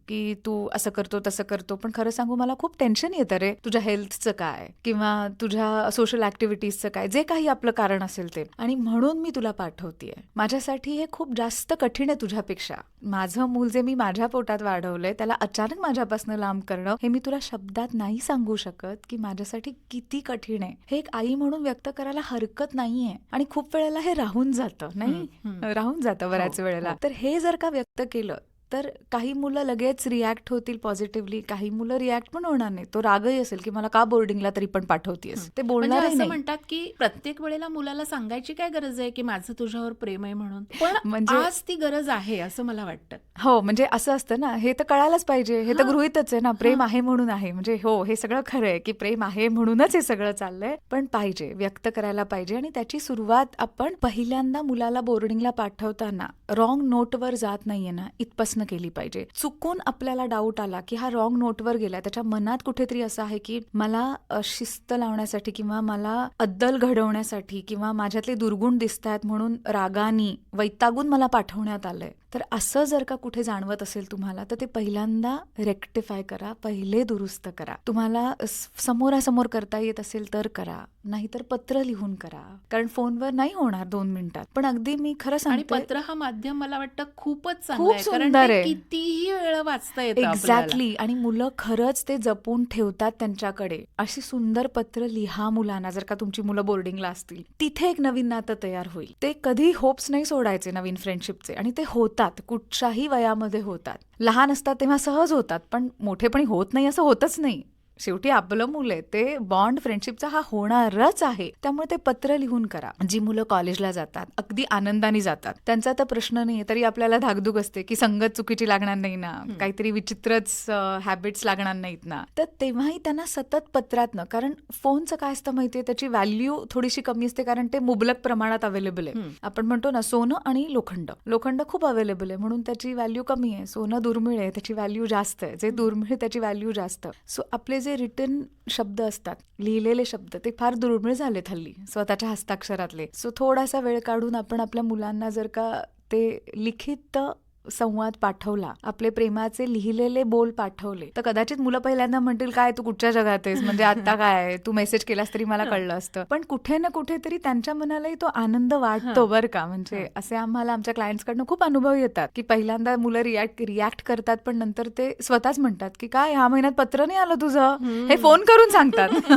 C: की तू असं करतो तसं करतो, पण खरं सांगू मला खूप टेन्शन येतं रे, तुझ्या हेल्थचं काय किंवा तुझ्या सोशल ऍक्टिव्हिटीजचं काय, जे काही आपलं कारण असेल ते, आणि म्हणून मी तुला पाठवतेय. माझ्यासाठी हे खूप जास्त कठीण आहे तुझ्यापेक्षा. माझं मूल जे मी माझ्या पोटात वाढवलंय त्याला अचानक माझ्यापासून लांब करणं, हे मी तुला शब्दात नाही सांगू शकत की माझ्यासाठी किती कठीण आहे. हे एक आई म्हणून व्यक्त करायला हरकत नाहीये. आणि खूप वेळेला हे राहून जातं, नाही राहून जातं बऱ्याच वेळेला. तर हे जर का व्यक्त केलं तर काही मुलं लगेच रिॲक्ट होतील पॉझिटिव्हली, काही मुलं रिॲक्ट पण होणार नाही. तो रागही असेल की मला का बोर्डिंगला तरी पण पाठवतेस, ते बोलणारही
A: असं
C: नाही.
A: म्हणतात की प्रत्येक वेळेला मुलाला सांगायची काय गरज आहे की माझं तुझ्यावर प्रेम आहे म्हणून, पण
C: म्हणजे
A: आज ती गरज आहे असं मला वाटतं.
C: हो, म्हणजे असं असतं ना, हे तर कळायलाच पाहिजे, हे तर गृहीतच आहे ना, प्रेम आहे म्हणून आहे. म्हणजे हो, हे सगळं खरं आहे की प्रेम आहे म्हणूनच हे सगळं चाललंय, पण पाहिजे, व्यक्त करायला पाहिजे. आणि त्याची सुरुवात आपण पहिल्यांदा मुलाला बोर्डिंगला पाठवताना रॉंग नोटवर जात नाहीये ना, इथपासनं केली पाहिजे. चुकून आपल्याला डाऊट आला की हा रॉंग नोटवर गेला, त्याच्या मनात कुठेतरी असं आहे की मला शिस्त लावण्यासाठी किंवा मला अद्दल घडवण्यासाठी किंवा माझ्यातले दुर्गुण दिसतात म्हणून रागानी वैतागून मला पाठवण्यात आलंय, तर असं जर का कुठे जाणवत असेल तुम्हाला तर ते पहिल्यांदा रेक्टिफाय करा, पहिले दुरुस्त करा. तुम्हाला समोरासमोर करता येत असेल तर करा, नाहीतर पत्र लिहून करा. कारण फोनवर नाही होणार 2 मिनिटात. पण अगदी मी खरं
A: आणि
C: सांगते,
A: पत्र हा माध्यम मला वाटतं खूपच चांगला
C: खूप
A: आहे, कारण
C: सुंदर
A: ते
C: आहे.
A: कितीही वेळ वाचता येतं आपल्याला.
C: एक्झॅक्टली. आणि मुलं खरंच ते जपून ठेवतात त्यांच्याकडे. अशी सुंदर पत्र लिहा मुलांना, जर का तुमची मुलं बोर्डिंगला असतील. तिथे एक नवीन नातं तयार होईल. ते कधी होप्स नाही सोडायचे नवीन फ्रेंडशिपचे, आणि ते होतात, कुठच्याही वयामध्ये होतात. लहान असतात तेव्हा सहज होतात, पण मोठेपणी होत नाही असं होतच नाही. शेवटी आपलं मुलं आहे, ते बॉन्ड फ्रेंडशिपचा हा होणारच आहे. त्यामुळे ते पत्र लिहून करा. जी मुलं कॉलेजला जातात, अगदी आनंदाने जातात, त्यांचा तर प्रश्न नाही, तरी आपल्याला धाकधूक असते की संगत चुकीची लागणार नाही ना, काहीतरी विचित्रच हॅबिट्स लागणार नाहीत ना. तर तेव्हाही त्यांना सतत पत्रातनं, कारण फोनचं काय असतं माहितीये, त्याची व्हॅल्यू थोडीशी कमी असते, कारण ते मुबलक प्रमाणात अवेलेबल आहे. आपण म्हणतो ना, सोनं आणि लोखंड खूप अवेलेबल आहे म्हणून त्याची व्हॅल्यू कमी आहे. सोनं दुर्मिळ आहे, त्याची व्हॅल्यू जास्त आहे. जे दुर्मिळ त्याची व्हॅल्यू जास्त. सो आपले जे रिटन शब्द असतात, लिहिलेले शब्द, ते फार दुर्मिळ झालेत हल्ली, स्वतःच्या हस्ताक्षरातले. सो थोडासा वेळ काढून आपण आपल्या मुलांना जर का ते लिखित संवाद पाठवला, आपले प्रेमाचे लिहिलेले बोल पाठवले, तर कदाचित मुलं पहिल्यांदा म्हणतील काय तू कुठच्या जगात आहेस, म्हणजे आता काय तू मेसेज केलास तरी मला कळलं असतं. पण कुठे ना कुठेतरी त्यांच्या मनालाही तो आनंद वाटतो बरं का. म्हणजे असे आम्हाला आमच्या क्लायंट्सकडनं खूप अनुभव येतात की पहिल्यांदा मुलं रिॲक्ट करतात, पण नंतर ते स्वतःच म्हणतात की काय ह्या महिन्यात पत्र नाही आलं तुझं, हे फोन करून सांगतात.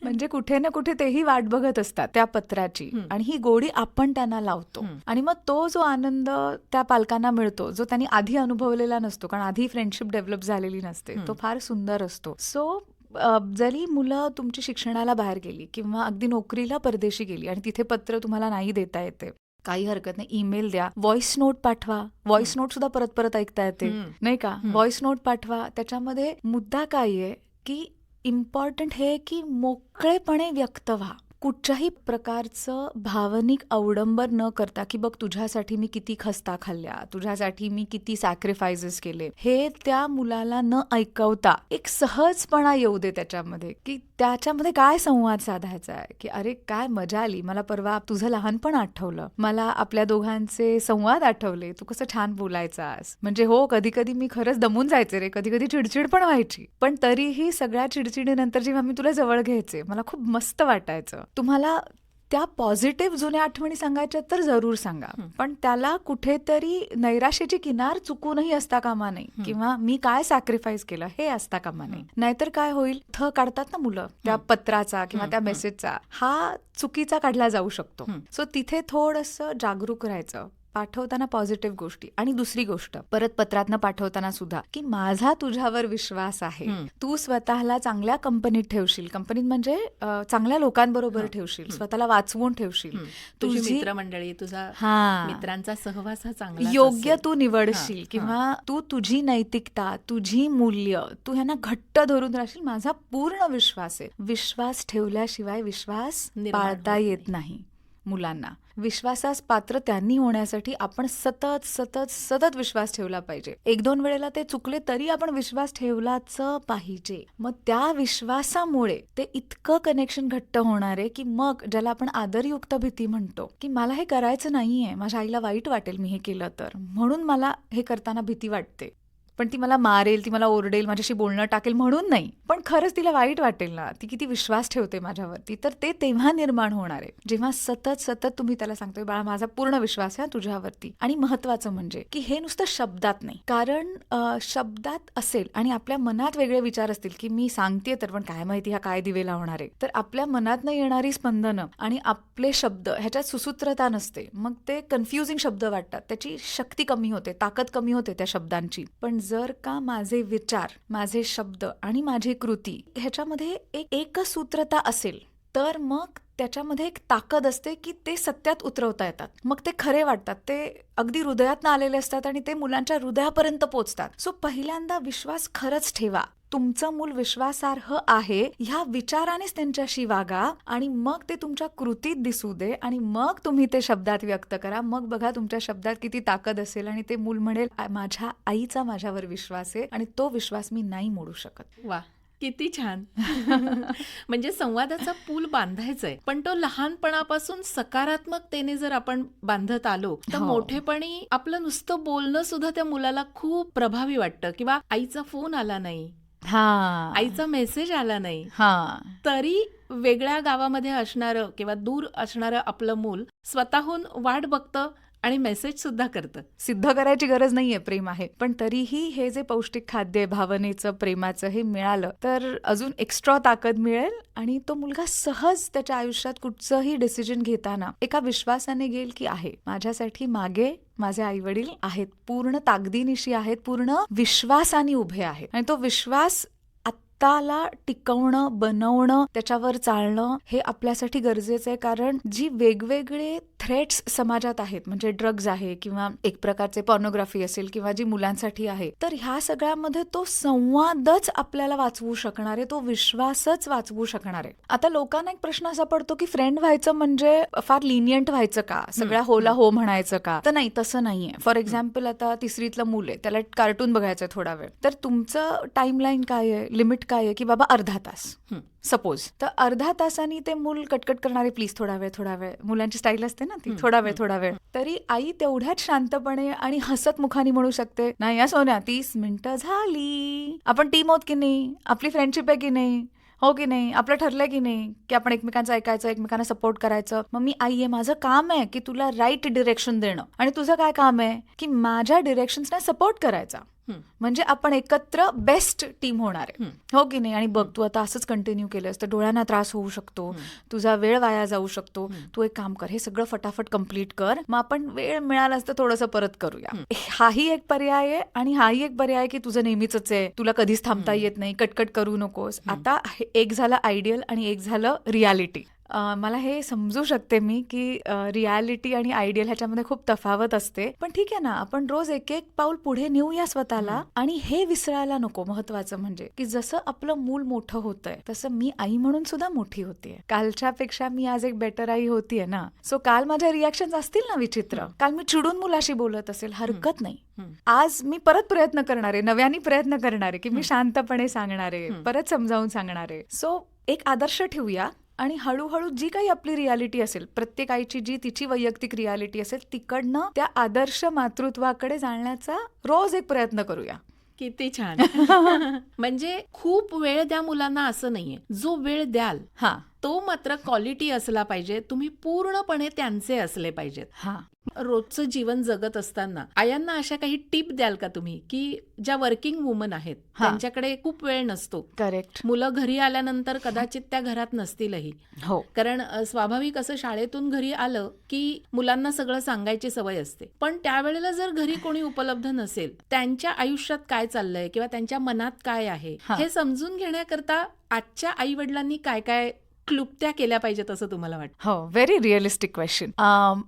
C: म्हणजे कुठे ना कुठे तेही वाट बघत असतात त्या पत्राची, आणि ही गोडी आपण त्यांना लावतो. आणि मग तो जो आनंद त्या पालकांना त्यांना मिळतो जो त्यांनी आधी अनुभवलेला नसतो, कारण आधी फ्रेंडशिप डेव्हलप झालेली नसते, तो फार सुंदर असतो. सो जरी मुलं तुमची शिक्षणाला बाहेर गेली किंवा अगदी नोकरीला परदेशी गेली आणि तिथे पत्र तुम्हाला नाही देता येते, काही हरकत नाही, ईमेल द्या, व्हॉइस नोट पाठवा. व्हॉइस नोट सुद्धा परत परत ऐकता येते, नाही का? व्हॉइस नोट पाठवा. त्याच्यामध्ये मुद्दा काय आहे की इम्पॉर्टंट हे की मोकळेपणे व्यक्त व्हा. कुठच्याही प्रकारचं भावनिक अवडंबर न करता की बघ तुझ्यासाठी मी किती खस्ता खाल्ल्या, तुझ्यासाठी मी किती सॅक्रिफायसेस केले, हे त्या मुलाला न ऐकवता एक सहजपणा येऊ दे त्याच्यामध्ये, की त्याच्यामध्ये काय संवाद साधायचा आहे, की अरे काय मजा आली, मला परवा तुझं लहानपण आठवलं, मला आपल्या दोघांचे संवाद आठवले, तू कसं छान बोलायचास. म्हणजे हो, कधी कधी मी खरंच दमून जायचे रे, कधी कधी चिडचिड पण व्हायची, पण तरीही सगळ्या चिडचिडीनंतर जेव्हा मी तुला जवळ घ्यायचे मला खूप मस्त वाटायचं. तुम्हाला त्या पॉझिटिव्ह जुन्या आठवणी सांगायच्या तर जरूर सांगा, पण त्याला कुठेतरी नैराश्याची किनार चुकूनही असता कामा नाही, किंवा मी काय सॅक्रिफाईस केलं हे असता कामा नाही. नाहीतर काय होईल, काढतात ना मुलं त्या पत्राचा किंवा त्या मेसेजचा, हा चुकीचा काढला जाऊ शकतो. सो तिथे थोडंसं जागरूक राहायचं पाठवताना पॉझिटिव्ह गोष्टी. आणि दुसरी गोष्ट, परत पत्रातनं पाठवताना सुद्धा, की माझा तुझ्यावर विश्वास आहे, तू स्वतःला चांगल्या कंपनीत ठेवशील, कंपनीत म्हणजे चांगल्या लोकांबरोबर ठेवशील, स्वतःला वाचवून ठेवशील,
A: तुझी मित्रमंडळी, तुझा मित्रांचा सहवास हा चांगला
C: योग्य तू निवडशील, किंवा तू तुझी नैतिकता, तुझी मूल्य, तू ह्यांना घट्ट धरून राहशील, माझा पूर्ण विश्वास आहे. विश्वास ठेवल्याशिवाय विश्वास पाळता येत नाही मुलांना. विश्वासास पात्र त्यांनी होण्यासाठी आपण सतत सतत सतत विश्वास ठेवला पाहिजे. 1-2 वेळेला ते चुकले तरी आपण विश्वास ठेवलाच पाहिजे. मग त्या विश्वासामुळे ते इतकं कनेक्शन घट्ट होणार आहे की मग ज्याला आपण आदरयुक्त भीती म्हणतो, की मला हे करायचं नाहीये, माझ्या आईला वाईट वाटेल मी हे केलं तर, म्हणून मला हे करताना भीती वाटते, पण ती मला मारेल, ती मला ओरडेल, माझ्याशी बोलणं टाकेल म्हणून नाही, पण खरंच तिला वाईट वाटेल ना, ती किती विश्वास ठेवते माझ्यावरती, तर ते तेव्हा निर्माण होणार आहे जेव्हा सतत सतत तुम्ही त्याला सांगतोय, बाळा माझा पूर्ण विश्वास आहे तुझ्यावरती. आणि महत्वाचं म्हणजे की हे नुसतं शब्दात नाही, कारण शब्दात असेल आणि आपल्या मनात वेगळे विचार असतील, की मी सांगतेय तर पण काय माहिती हा काय दिवे लावणार आहे, तर आपल्या मनातनं येणारी स्पंदनं आणि आपले शब्द ह्याच्यात सुसूत्रता नसते, मग ते कन्फ्युजिंग शब्द वाटतात, त्याची शक्ती कमी होते, ताकद कमी होते त्या शब्दांची. पण जर का माझे विचार, माझे शब्द आणि माझी कृती ह्याच्यामध्ये एक एकसूत्रता असेल, तर मग त्याच्यामध्ये एक ताकद असते की ते सत्यात उतरवता येतात, मग ते खरे वाटतात, ते अगदी हृदयातनं आलेले असतात आणि ते मुलांच्या हृदयापर्यंत पोहोचतात. सो पहिल्यांदा विश्वास खरंच ठेवा, तुमचं मूल विश्वासार्ह आहे ह्या विचारानेच त्यांच्याशी वागा, आणि मग ते तुमच्या कृतीत दिसू दे, आणि मग तुम्ही ते शब्दात व्यक्त करा. मग बघा तुमच्या शब्दात किती ताकद असेल, आणि ते मूल म्हणेल माझ्या आईचा माझ्यावर विश्वास आहे आणि तो विश्वास मी नाही मोडू शकत.
A: वा, किती छान. म्हणजे संवादाचा पूल बांधायचाय, पण तो लहानपणापासून सकारात्मकतेने जर आपण बांधत आलो तर मोठेपणी आपलं नुसतं बोलणं सुद्धा त्या मुलाला खूप प्रभावी वाटतं. किंवा आईचा फोन आला नाही, आईचा मेसेज आला नाही, तरी वेगळ्या गावामध्ये असणारं किंवा दूर असणारं आपलं मूल स्वतःहून वाट बघतं आणि मेसेज सुद्धा करतं.
C: सिद्ध करायची गरज नाहीये, प्रेम आहे. पण तरीही हे जे पौष्टिक खाद्य आहे, भावनेचं, प्रेमाचं, हे मिळालं तर अजून एक्स्ट्रा ताकद मिळेल, आणि तो मुलगा सहज त्याच्या आयुष्यात कुठचंही डिसिजन घेताना एका विश्वासाने घेईल की आहे माझ्यासाठी मागे माझे आई वडील आहेत, पूर्ण ताकदीनिशी आहेत, पूर्ण विश्वासाने उभे आहेत. आणि तो विश्वास आत्ताला टिकवणं, बनवणं, त्याच्यावर चालणं हे आपल्यासाठी गरजेचं आहे. कारण जी वेगवेगळे थ्रेट्स समाजात आहेत, म्हणजे ड्रग्ज आहे किंवा एक प्रकारचे पॉर्नोग्राफी असेल किंवा जी मुलांसाठी आहे, तर ह्या सगळ्यामध्ये तो संवादच आपल्याला वाचवू शकणार आहे, तो विश्वासच वाचवू शकणार आहे. आता लोकांना एक प्रश्न असा पडतो की फ्रेंड व्हायचं म्हणजे फार लिनियंट व्हायचं का, सगळ्या होला हो म्हणायचं का? तर नाही, तसं नाहीये. फॉर एक्झाम्पल आता 3रीतलं मूल आहे, त्याला कार्टून बघायचं थोडा वेळ, तर तुमचं टाइमलाईन काय आहे, लिमिट काय आहे, की बाबा अर्धा तास सपोज, तर अर्धा तासांनी ते मूल कटकट करणारे, प्लीज थोडा वेळ, मुलांची स्टाईल असते ना ती, थोडा वेळ, तरी आई तेवढ्याच शांतपणे आणि हसत मुखाने म्हणू शकते, नाही या सोन्या 30 मिनिटं झाली, आपण टीम आहोत की नाही, आपली फ्रेंडशिप आहे की नाही, हो की नाही, आपलं ठरलंय की नाही की आपण एकमेकांचं ऐकायचं, एकमेकांना सपोर्ट करायचं. मग मी आई आहे, माझं काम आहे की तुला राईट डिरेक्शन देणं, आणि तुझं काय काम आहे की माझ्या डिरेक्शन्सना सपोर्ट करायचा. म्हणजे आपण एकत्र बेस्ट टीम होणार आहे, हो की नाही? आणि बघ, तू आता असंच कंटिन्यू केलंस तर डोळ्यांना त्रास होऊ शकतो, तुझा वेळ वाया जाऊ शकतो. तू एक काम कर, हे सगळं फटाफट कम्प्लीट कर, मग आपण वेळ मिळालाच तर थोडंसं परत करूया. हाही एक पर्याय आहे आणि हाही एक पर्याय आहे की तुझं नेहमीच आहे, तुला कधीच थांबता येत नाही, कटकट करू नकोस. आता एक झालं आयडियल आणि एक झालं रियालिटी. मला हे समजू शकते मी की रियालिटी आणि आयडियल ह्याच्यामध्ये खूप तफावत असते, पण ठीक आहे ना, आपण रोज एक एक पाऊल पुढे नेऊया स्वतःला. आणि हे विसरायला नको. महत्वाचं म्हणजे की जसं आपलं मूल मोठं होतंय तसं मी आई म्हणून सुद्धा मोठी होतीये. कालच्या पेक्षा मी आज एक बेटर आई होतीये ना. सो काल माझ्या रिॲक्शन असतील ना विचित्र, काल मी चिडून मुलाशी बोलत असेल, हरकत नाही. आज मी परत प्रयत्न करणार आहे, नव्याने प्रयत्न करणार आहे की मी शांतपणे सांगणार आहे, परत समजावून सांगणार आहे. सो एक आदर्श ठेवूया आणि हळूहळू जी काही आपली रियालिटी असेल, प्रत्येक आईची जी तिची वैयक्तिक रियालिटी असेल, तिकडनं त्या आदर्श मातृत्वाकडे जाण्याचा रोज एक प्रयत्न करूया.
A: किती छान. म्हणजे खूप वेळ द्या मुलांना असं नाहीये, जो वेळ द्याल तो मात्र क्वालिटी असला पाहिजे, तुम्ही पूर्णपणे त्यांचे असले पाहिजेत. रोजचं जीवन जगत असताना आयांना अशा काही टिप द्याल का तुम्ही, की ज्या वर्किंग वुमन आहेत त्यांच्याकडे खूप वेळ नसतो.
C: करेक्ट.
A: मुलं घरी आल्यानंतर कदाचित त्या घरात नसतीलही.
C: हो.
A: कारण स्वाभाविक असं शाळेतून घरी आलं की मुलांना सगळं सांगायची सवय असते, पण त्यावेळेला जर घरी कोणी उपलब्ध नसेल, त्यांच्या आयुष्यात काय चाललंय किंवा त्यांच्या मनात काय आहे हे समजून घेण्याकरता आजच्या आई वडिलांनी काय काय क्लुप्त्या केल्या पाहिजेत असं तुम्हाला वाटतं?
C: हो, व्हेरी रिअलिस्टिक क्वेश्चन.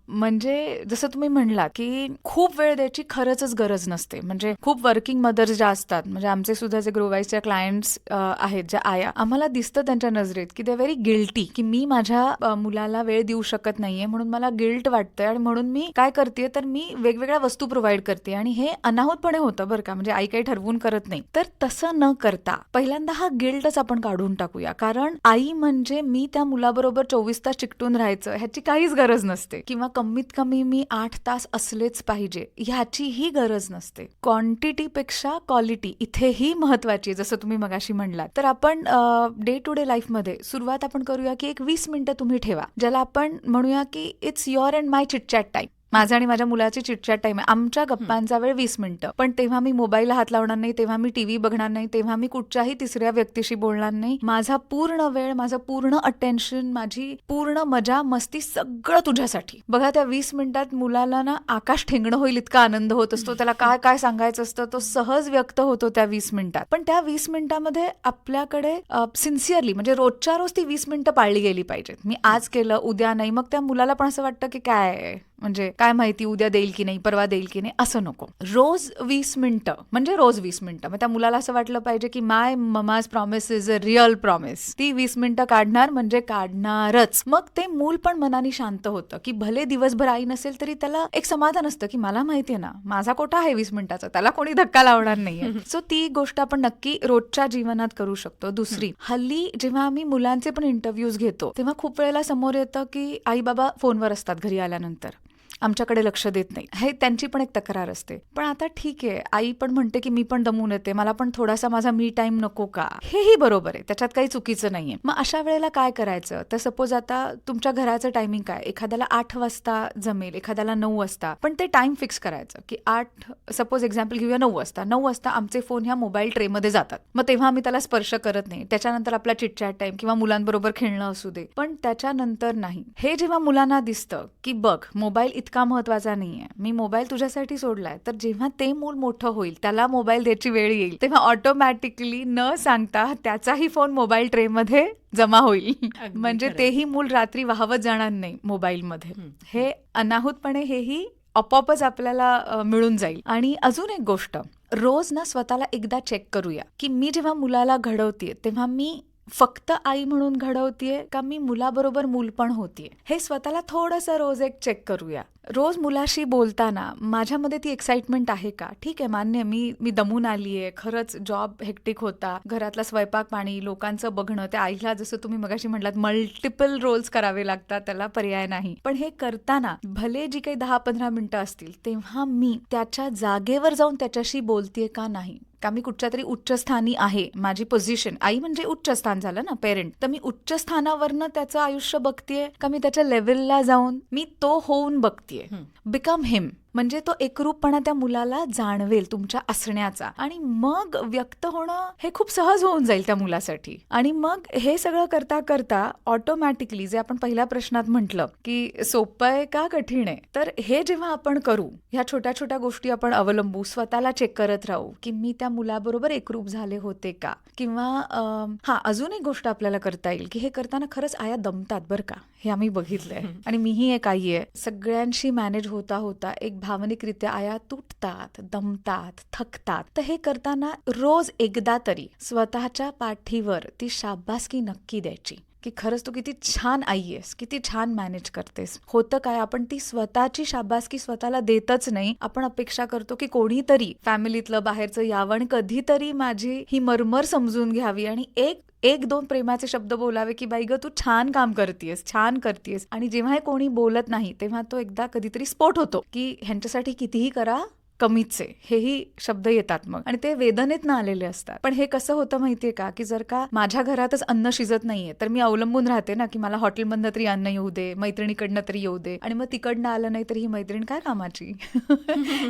C: म्हणजे जसं तुम्ही म्हणलात की खूप वेळ द्यायची खरंच गरज नसते. म्हणजे खूप वर्किंग मदर्स ज्या असतात, म्हणजे आमचे सुद्धा जे ग्रोवाईजच्या क्लायंट्स आहेत, ज्या आया, आम्हाला दिसतं त्यांच्या नजरेत की ते व्हेरी गिल्टी, की मी माझ्या मुलाला वेळ देऊ शकत नाहीये म्हणून मला गिल्ट वाटतंय आणि म्हणून मी काय करते तर मी वेगवेगळ्या वस्तू प्रोव्हाइड करते. आणि हे अनाहूतपणे होतं बरं का, म्हणजे आई काही ठरवून करत नाही. तर तसं न करता पहिल्यांदा हा गिल्टच आपण काढून टाकूया. कारण आई म्हणजे मी त्या मुलाबरोबर 24 तास चिकटून राहायचं ह्याची काहीच गरज नसते, किंवा कमीत कमी मी 8 तास असलेच पाहिजे ह्याचीही गरज नसते. क्वांटिटीपेक्षा क्वालिटी इथेही महत्वाची आहे. जसं तुम्ही मगाशी म्हणलात, तर आपण डे टू डे लाईफमध्ये सुरुवात आपण करूया की एक 20 मिनिटं तुम्ही ठेवा, ज्याला आपण म्हणूया की it's your and my chitchat time. माझा आणि माझ्या मुलाची चिटचॅट टाइम आहे, आमच्या गप्पांचा वेळ 20 मिनिटं. पण तेव्हा मी मोबाईलला हात लावणार नाही, तेव्हा मी टीव्ही बघणार नाही, तेव्हा मी कुठच्याही तिसऱ्या व्यक्तीशी बोलणार नाही. माझा पूर्ण वेळ, माझं पूर्ण अटेन्शन, माझी पूर्ण मजा मस्ती सगळं तुझ्यासाठी. बघा, त्या 20 मिनिटात मुलाला ना आकाश ठेंगणं होईल इतका आनंद होत असतो. त्याला काय काय सांगायचं असतं तो सहज व्यक्त होतो त्या 20 मिनिटात. पण त्या 20 मिनिटामध्ये आपल्याकडे सिन्सिअरली, म्हणजे रोजच्या रोज ती 20 मिनिटं पाळली गेली पाहिजेत. मी आज केलं, उद्या नाही. मग त्या मुलाला पण असं वाटतं की काय, म्हणजे काय माहिती उद्या देईल की नाही, परवा देईल की नाही. असं नको. रोज 20 मिनिटं, म्हणजे रोज 20 मिनिटं. मग त्या मुलाला असं वाटलं पाहिजे की my mama's promise is a real promise. ती 20 मिनिटं काढणार म्हणजे काढणारच. मग ते मूल पण मनाने शांत होतं की भले दिवसभर आई नसेल तरी त्याला एक समाधान असतं की मला माहितीये ना माझा कोटा आहे 20 मिनिटाचा, त्याला कोणी धक्का लावणार नाहीये. सो ती गोष्ट आपण नक्की रोजच्या जीवनात करू शकतो. दुसरी, हल्ली जेव्हा आम्ही मुलांचे पण इंटरव्ह्यूज घेतो तेव्हा खूप वेळेला समोर येतं की आई बाबा फोनवर असतात घरी आल्यानंतर, आमच्याकडे लक्ष देत नाही. हे त्यांची पण एक तक्रार असते. पण आता ठीक आहे, आई पण म्हणते की मी पण दमून येते, मला पण थोडासा माझा मी टाइम नको का, हेही बरोबर आहे, त्याच्यात काही चुकीचं नाहीये. मग अशा वेळेला काय करायचं, तर सपोज आता तुमच्या घराचं टायमिंग काय, एखाद्याला 8 वाजता जमेल, एखाद्याला 9 वाजता, पण ते टाइम फिक्स करायचं की 8, सपोज एक्झाम्पल घेऊया 9 वाजता. 9 वाजता आमचे फोन ह्या मोबाईल ट्रेमध्ये जातात. मग तेव्हा आम्ही त्याला स्पर्श करत नाही. त्याच्यानंतर आपला चिटचॅट टाइम किंवा मुलांबरोबर खेळणं असू दे, पण त्याच्यानंतर नाही. हे जेव्हा मुलांना दिसतं की बघ मोबाईल इतका महत्वाचा नाहीये, मी मोबाईल तुझ्यासाठी सोडलाय, तर जेव्हा ते मूल मोठं होईल, त्याला मोबाईल द्यायची वेळ येईल, तेव्हा ऑटोमॅटिकली न सांगता त्याचाही फोन मोबाईल ट्रे मध्ये जमा होईल. म्हणजे तेही मूल रात्री वाहवत जाणार नाही मोबाईलमध्ये. हे अनाहूतपणे हेही आपोआपच आपल्याला मिळून जाईल. आणि अजून एक गोष्ट, रोज ना स्वतःला एकदा चेक करूया की मी जेव्हा मुलाला घडवतेय तेव्हा मी फक्त आई म्हणून घडवतीये का मी मुलाबरोबर मूल पण होतीये. हे स्वतःला थोडंसं रोज एक चेक करूया. रोज मुलाशी बोलताना माझ्यामध्ये ती एक्साइटमेंट आहे का? ठीक आहे, मान्य, मी दमून आलीये, खरंच जॉब हेक्टिक होता, घरातला स्वयंपाक पाणी, लोकांचं बघणं, त्या आईला जसं तुम्ही मगाशी म्हटलात मल्टिपल रोल्स करावे लागतात, त्याला पर्याय नाही. पण हे करताना भले जी काही 10-15 मिनिटं असतील तेव्हा मी त्याच्या जागेवर जाऊन त्याच्याशी बोलतेय का नाही, का मी कुठच्या तरी उच्च स्थानी आहे, माझी पोझिशन, आई म्हणजे उच्च स्थान झालं ना, पेरेंट, तर मी उच्च स्थानावरनं त्याचं आयुष्य बघतेय का मी त्याच्या लेवलला जाऊन मी तो होऊन बघतेय. बिकम हिम. म्हणजे तो एकरूपपणा त्या मुलाला जाणवेल तुमच्या असण्याचा, आणि मग व्यक्त होणं हे खूप सहज होऊन जाईल त्या मुलासाठी. आणि मग हे सगळं करता करता ऑटोमॅटिकली जे आपण पहिल्या प्रश्नात म्हटलं की सोपं आहे का कठीण आहे, तर हे जेव्हा आपण करू, ह्या छोट्या छोट्या गोष्टी आपण अवलंबू, स्वतःला चेक करत राहू की मी त्या मुलाबरोबर एकरूप झाले होते का, किंवा अजून एक गोष्ट आपल्याला करता येईल की हे करताना खरंच आया दमतात बरं का, हे आम्ही बघितलंय. आणि मीही एक आई आहे. सगळ्यांशी मॅनेज होता होता एक भावनिकरित्या आया तुटतात, दमतात, थकतात. तर हे करताना रोज एकदा तरी स्वतःच्या पाठीवर ती शाबासकी नक्की द्यायची की खरंच तू किती छान आई आहेस, किती छान मॅनेज करतेस. होतं काय, आपण ती स्वतःची शाबासकी स्वतःला देतच नाही. आपण अपेक्षा करतो की कोणीतरी फॅमिलीतलं बाहेरचं यावं आणि कधीतरी माझी ही मरमर समजून घ्यावी आणि एक दोन प्रेमाचे शब्द बोलावे की बाई ग तू छान काम करतेस, छान करतेस. आणि जेव्हा हे कोणी बोलत नाही तेव्हा तो एकदा कधीतरी स्फोट होतो की ह्यांच्यासाठी कितीही करा कमीच आहे, हेही शब्द येतात मग, आणि ते वेदनेतनं आलेले असतात. पण हे कसं होतं माहितीये का, की जर का माझ्या घरातच अन्न शिजत नाहीये तर मी अवलंबून राहते ना की मला हॉटेलमधनं तरी अन्न येऊ दे, मैत्रिणीकडनं तरी येऊ दे, आणि मग तिकडनं आलं नाही तर ही मैत्रीण काय कामाची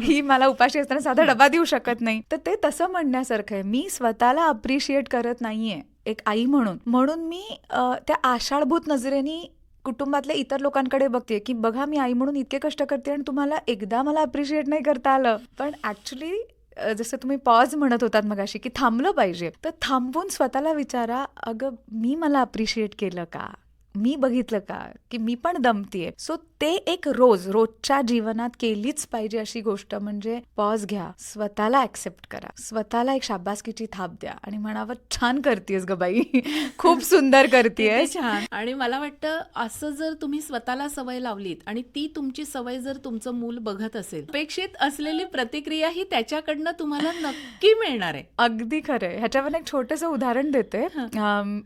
C: ही मला उपाशी असताना साधा डबा देऊ शकत नाही. तर ते तसं म्हणण्यासारखं आहे. मी स्वतःला अप्रिशिएट करत नाहीये एक आई म्हणून मी त्या आषाढभूत नजरेने कुटुंबातल्या इतर लोकांकडे बघते की बघा मी आई म्हणून इतके कष्ट करते आणि तुम्हाला एकदा मला अप्रिशिएट नाही करता आलं. पण ऍक्च्युली जसं तुम्ही पॉज म्हणत होतात मगाशी की थांबलं पाहिजे, तर थांबून स्वतःला विचारा, अगं मी मला अप्रिशिएट केलं का, मी बघितलं का की मी पण दमतीये. सो ते एक रोजच्या जीवनात केलीच पाहिजे अशी गोष्ट म्हणजे पॉज घ्या, स्वतःला ऍक्सेप्ट करा, स्वतःला एक शाबासकीची थाप द्या आणि म्हणावं छान करतेस ग बाई, खूप सुंदर करतेस.
A: छान. आणि मला वाटतं असं जर तुम्ही स्वतःला सवय लावलीत आणि ती तुमची सवय जर तुमचं मूल बघत असेल, अपेक्षित असलेली प्रतिक्रिया ही त्याच्याकडनं तुम्हाला नक्की मिळणार आहे.
C: अगदी खरंय. ह्याच्यावर एक छोटंसं उदाहरण देते.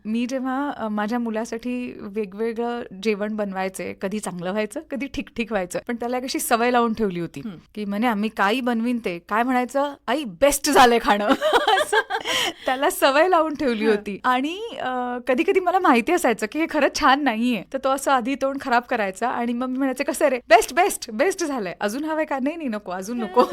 C: मी जेव्हा माझ्या मुलासाठी वेगवेगळं जेवण बनवायचे, कधी चांगलं व्हायचं कधी ठीक व्हायचं, पण त्याला एक अशी सवय लावून ठेवली होती की म्हणे आम्ही काही बनवीन ते काय म्हणायचं, आई बेस्ट झालंय खाणं त्याला सवय लावून ठेवली होती. आणि कधी कधी मला माहिती असायचं की हे खरंच छान नाहीये, तर तो असं आधी तोंड खराब करायचा आणि मग मी म्हणायचे कसं रे, बेस्ट बेस्ट बेस्ट झालंय, अजून हवंय का, नाही नको अजून नको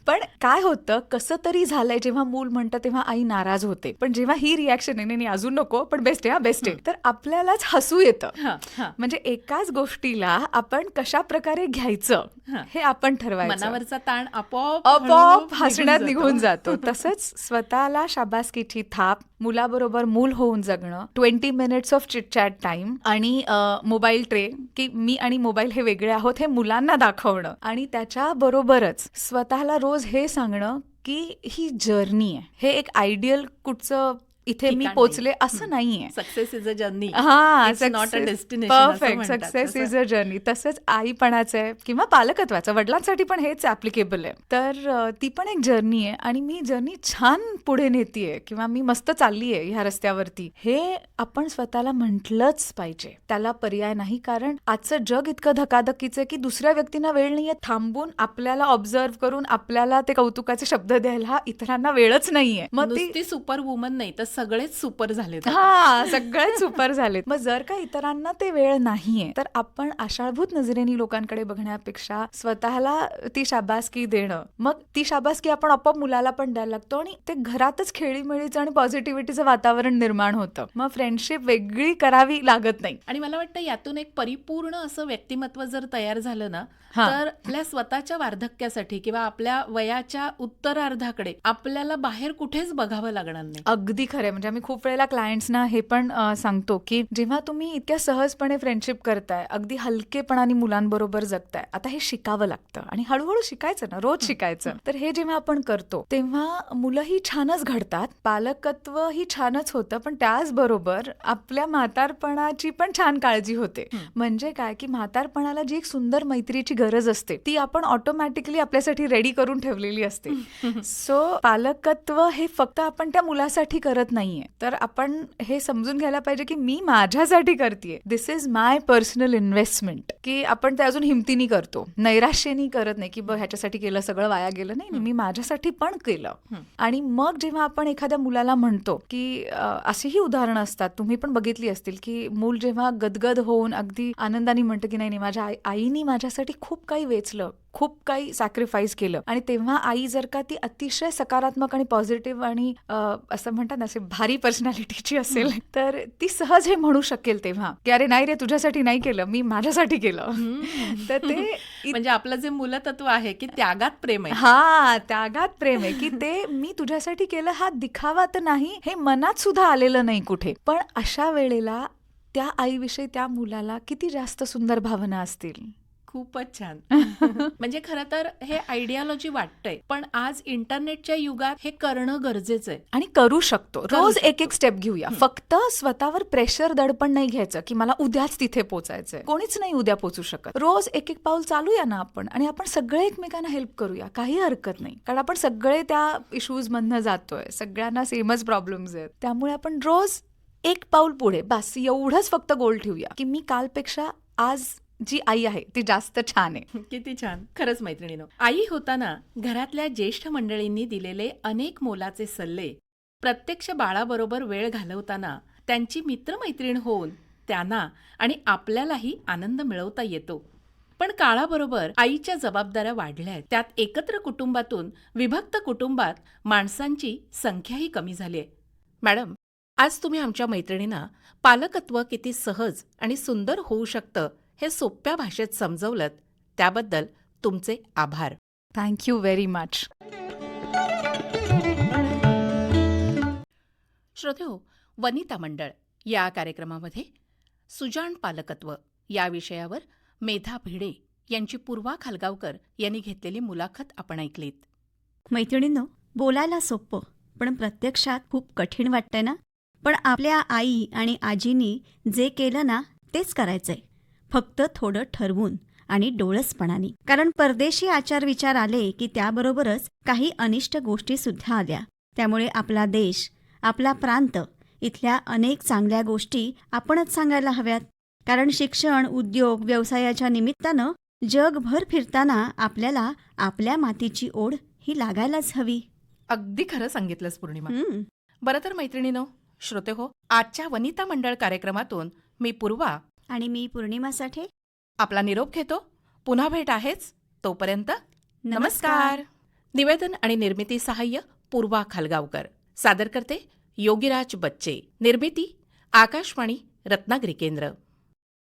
C: पण काय होतं, कसं तरी झालंय जेव्हा मूल म्हणतं तेव्हा आई नाराज होते, पण जेव्हा ही रिॲक्शन आहे नाही अजून नको पण बेस्ट आहे, बेस्ट आहे, तर आपल्यालाच हसू येतं. म्हणजे एकाच गोष्टीला आपण कशा प्रकारे घ्यायचं हे आपण ठरवायचं.
A: मनावरचा ताण आपोआप
C: हसण्यात निघून जातो. तसंच स्वतःला शाबासकीची थाप, मुलाबरोबर मूल होऊन जगणं, 20 मिनिट्स ऑफ चिटचॅट टाइम, आणि मोबाईल ट्रे की मी आणि मोबाईल हे वेगळे आहोत हे मुलांना दाखवणं, आणि त्याच्याबरोबरच स्वतःला रोज हे सांगणं की ही जर्नी आहे, हे एक आयडियल कुठचं इथे मी पोचले असं नाहीये.
A: Success is a journey,
C: not a destination. Perfect, success is a journey. तसंच आईपणाचं आहे किंवा पालकत्वाचं, वडिलांसाठी पण हेच ऍप्लिकेबल आहे. तर ती पण एक जर्नी आहे आणि मी जर्नी छान पुढे नेतीये किंवा मी मस्त चाललीये ह्या रस्त्यावरती, हे आपण स्वतःला म्हटलंच पाहिजे. त्याला पर्याय नाही, कारण आजचं जग इतकं धकाधकीचं की दुसऱ्या व्यक्तींना वेळ नाहीये थांबून आपल्याला ऑब्झर्व्ह करून आपल्याला ते कौतुकाचे शब्द द्यायला इतरांना वेळच नाहीये. मग
A: ती सुपर वुमन नाही तर सगळेच सुपर झालेत.
C: सगळेच सुपर झालेत. मग जर का इतरांना ते वेळ नाहीये तर आपण आषाढभूत नजरेने लोकांकडे बघण्यापेक्षा स्वतःला ती शाबासकी देणं, मग ती शाबासकी आपण आपोआप मुलाला पण द्यायला लागतो आणि ते घरातच खेळीमेळीचं आणि पॉझिटिव्हिटीचं वातावरण निर्माण होतं. मग फ्रेंडशिप वेगळी करावी लागत नाही.
A: आणि मला वाटतं यातून एक परिपूर्ण असं व्यक्तिमत्व जर तयार झालं ना, तर आपल्या स्वतःच्या वार्धक्यासाठी किंवा आपल्या वयाच्या उत्तरार्धाकडे आपल्याला बाहेर कुठेच बघावं लागणार नाही.
C: अगदी खरं. म्हणजे आम्ही खूप वेळेला क्लायंट्सना हे पण सांगतो की जेव्हा तुम्ही इतक्या सहजपणे फ्रेंडशिप करताय, अगदी हलकेपणाने मुलांबरोबर जगताय, आता हे शिकावं लागतं आणि हळूहळू शिकायचं ना, रोज शिकायचं. तर हे जेव्हा आपण करतो तेव्हा मुलंही छानच घडतात, पालकत्व ही छानच होतं, पण त्याचबरोबर आपल्या म्हातारपणाची पण छान काळजी होते. म्हणजे काय की म्हातारपणाला जी एक सुंदर मैत्रीची गरज असते ती आपण ऑटोमॅटिकली आपल्यासाठी रेडी करून ठेवलेली असते. सो पालकत्व हे फक्त आपण त्या मुलासाठी करत नाहीये, तर आपण हे समजून घ्यायला पाहिजे की मी माझ्यासाठी करतेय, दिस इज माय पर्सनल इन्व्हेस्टमेंट. की आपण ते अजून हिमतीने करतो, नैराश्याने करत नाही की ह्याच्यासाठी केलं सगळं वाया गेलं. नाही, मी माझ्यासाठी पण केलं. आणि मग जेव्हा आपण एखाद्या मुलाला म्हणतो की अशीही उदाहरणं असतात, तुम्ही पण बघितली असतील, की मूल जेव्हा गदगद होऊन अगदी आनंदाने म्हणतं की नाही माझ्या आईनी माझ्यासाठी खूप काही वेचलं, खूप काही सॅक्रिफाईस केलं आणि तेव्हा आई जर का ती अतिशय सकारात्मक आणि पॉझिटिव्ह आणि असं म्हणतात ना असे भारी पर्सनॅलिटीची असेल तर ती सहज हे म्हणू शकेल तेव्हा की अरे नाही रे तुझ्यासाठी नाही केलं, मी माझ्यासाठी केलं. तर ते
A: म्हणजे आपलं जे मूलतत्व आहे की त्यागात प्रेम आहे.
C: हा त्यागात प्रेम आहे की ते मी तुझ्यासाठी केलं हा दिखावा तर नाही, हे मनात सुद्धा आलेलं नाही कुठे. पण अशा वेळेला त्या आईविषयी त्या मुलाला किती जास्त सुंदर भावना असतील.
A: खूपच छान. म्हणजे खरं तर हे आयडियालॉजी वाटतंय, पण आज इंटरनेटच्या युगात हे करणं गरजेचं आहे.
C: आणि करू शकतो. रोज
A: शकतो.
C: एक एक स्टेप घेऊया. फक्त स्वतःवर प्रेशर दडपण नाही घ्यायचं की मला उद्याच तिथे पोचायचंय. कोणीच नाही उद्या पोचू शकत. रोज एक एक पाऊल चालूया ना आपण आणि आपण सगळे एकमेकांना हेल्प करूया. काही हरकत नाही, कारण आपण सगळे त्या इश्यूज मधनं जातोय, सगळ्यांना सेमच प्रॉब्लेम्स आहेत. त्यामुळे आपण रोज एक पाऊल पुढे, बस एवढंच फक्त गोल ठेवूया की मी कालपेक्षा आज जी आई आहे ती जास्त छान आहे.
A: किती छान. खरंच मैत्रिणीनो, आई होताना घरातल्या ज्येष्ठ मंडळींनी दिलेले अनेक मोलाचे सल्ले, प्रत्यक्ष बाळाबरोबर वेळ घालवताना त्यांची मित्रमैत्रीण होऊन त्यांना आणि आपल्यालाही आनंद मिळवता येतो. पण काळाबरोबर आईच्या जबाबदाऱ्या वाढल्या आहेत. त्यात एकत्र कुटुंबातून विभक्त कुटुंबात माणसांची संख्याही कमी झाली आहे. मॅडम, आज तुम्ही आमच्या मैत्रिणींना पालकत्व किती सहज आणि सुंदर होऊ शकतं हे सोप्या भाषेत समजवलं, त्याबद्दल तुमचे आभार.
C: Thank you very much.
A: श्रोतेहो, वनिता मंडळ या कार्यक्रमामध्ये सुजाण पालकत्व या विषयावर मेधा भिडे यांची पूर्वा खालगावकर यांनी घेतलेली मुलाखत आपण ऐकलीत.
B: मैत्रिणींनो, बोलायला सोपं पण प्रत्यक्षात खूप कठीण वाटतंय ना. पण आपल्या आई आणि आजीनी जे केलं ना तेच करायचंय, फक्त थोडं ठरवून आणि डोळसपणाने. कारण परदेशी आचार विचार आले की त्याबरोबरच काही अनिष्ट गोष्टी सुद्धा आल्या. त्यामुळे आपला देश, आपला प्रांत, इथल्या अनेक चांगल्या गोष्टी आपणच सांगायला हव्यात. कारण शिक्षण, उद्योग, व्यवसायाच्या निमित्तानं जगभर फिरताना आपल्याला आपल्या मातीची ओढ ही लागायलाच हवी.
A: अगदी खरं सांगितलंस पौर्णिमा. बरं तर मैत्रिणीनो, श्रोते हो, आजच्या वनिता मंडळ कार्यक्रमातून मी पूर्वा
B: आणि मी पौर्णिमा साठे
A: आपला निरोप घेतो. पुन्हा भेट आहेच. तोपर्यंत नमस्कार. निवेदन आणि निर्मिती सहाय्य पूर्वा खालगावकर. सादर करते योगीराज बच्चे. निर्मिती आकाशवाणी रत्नागिरी केंद्र.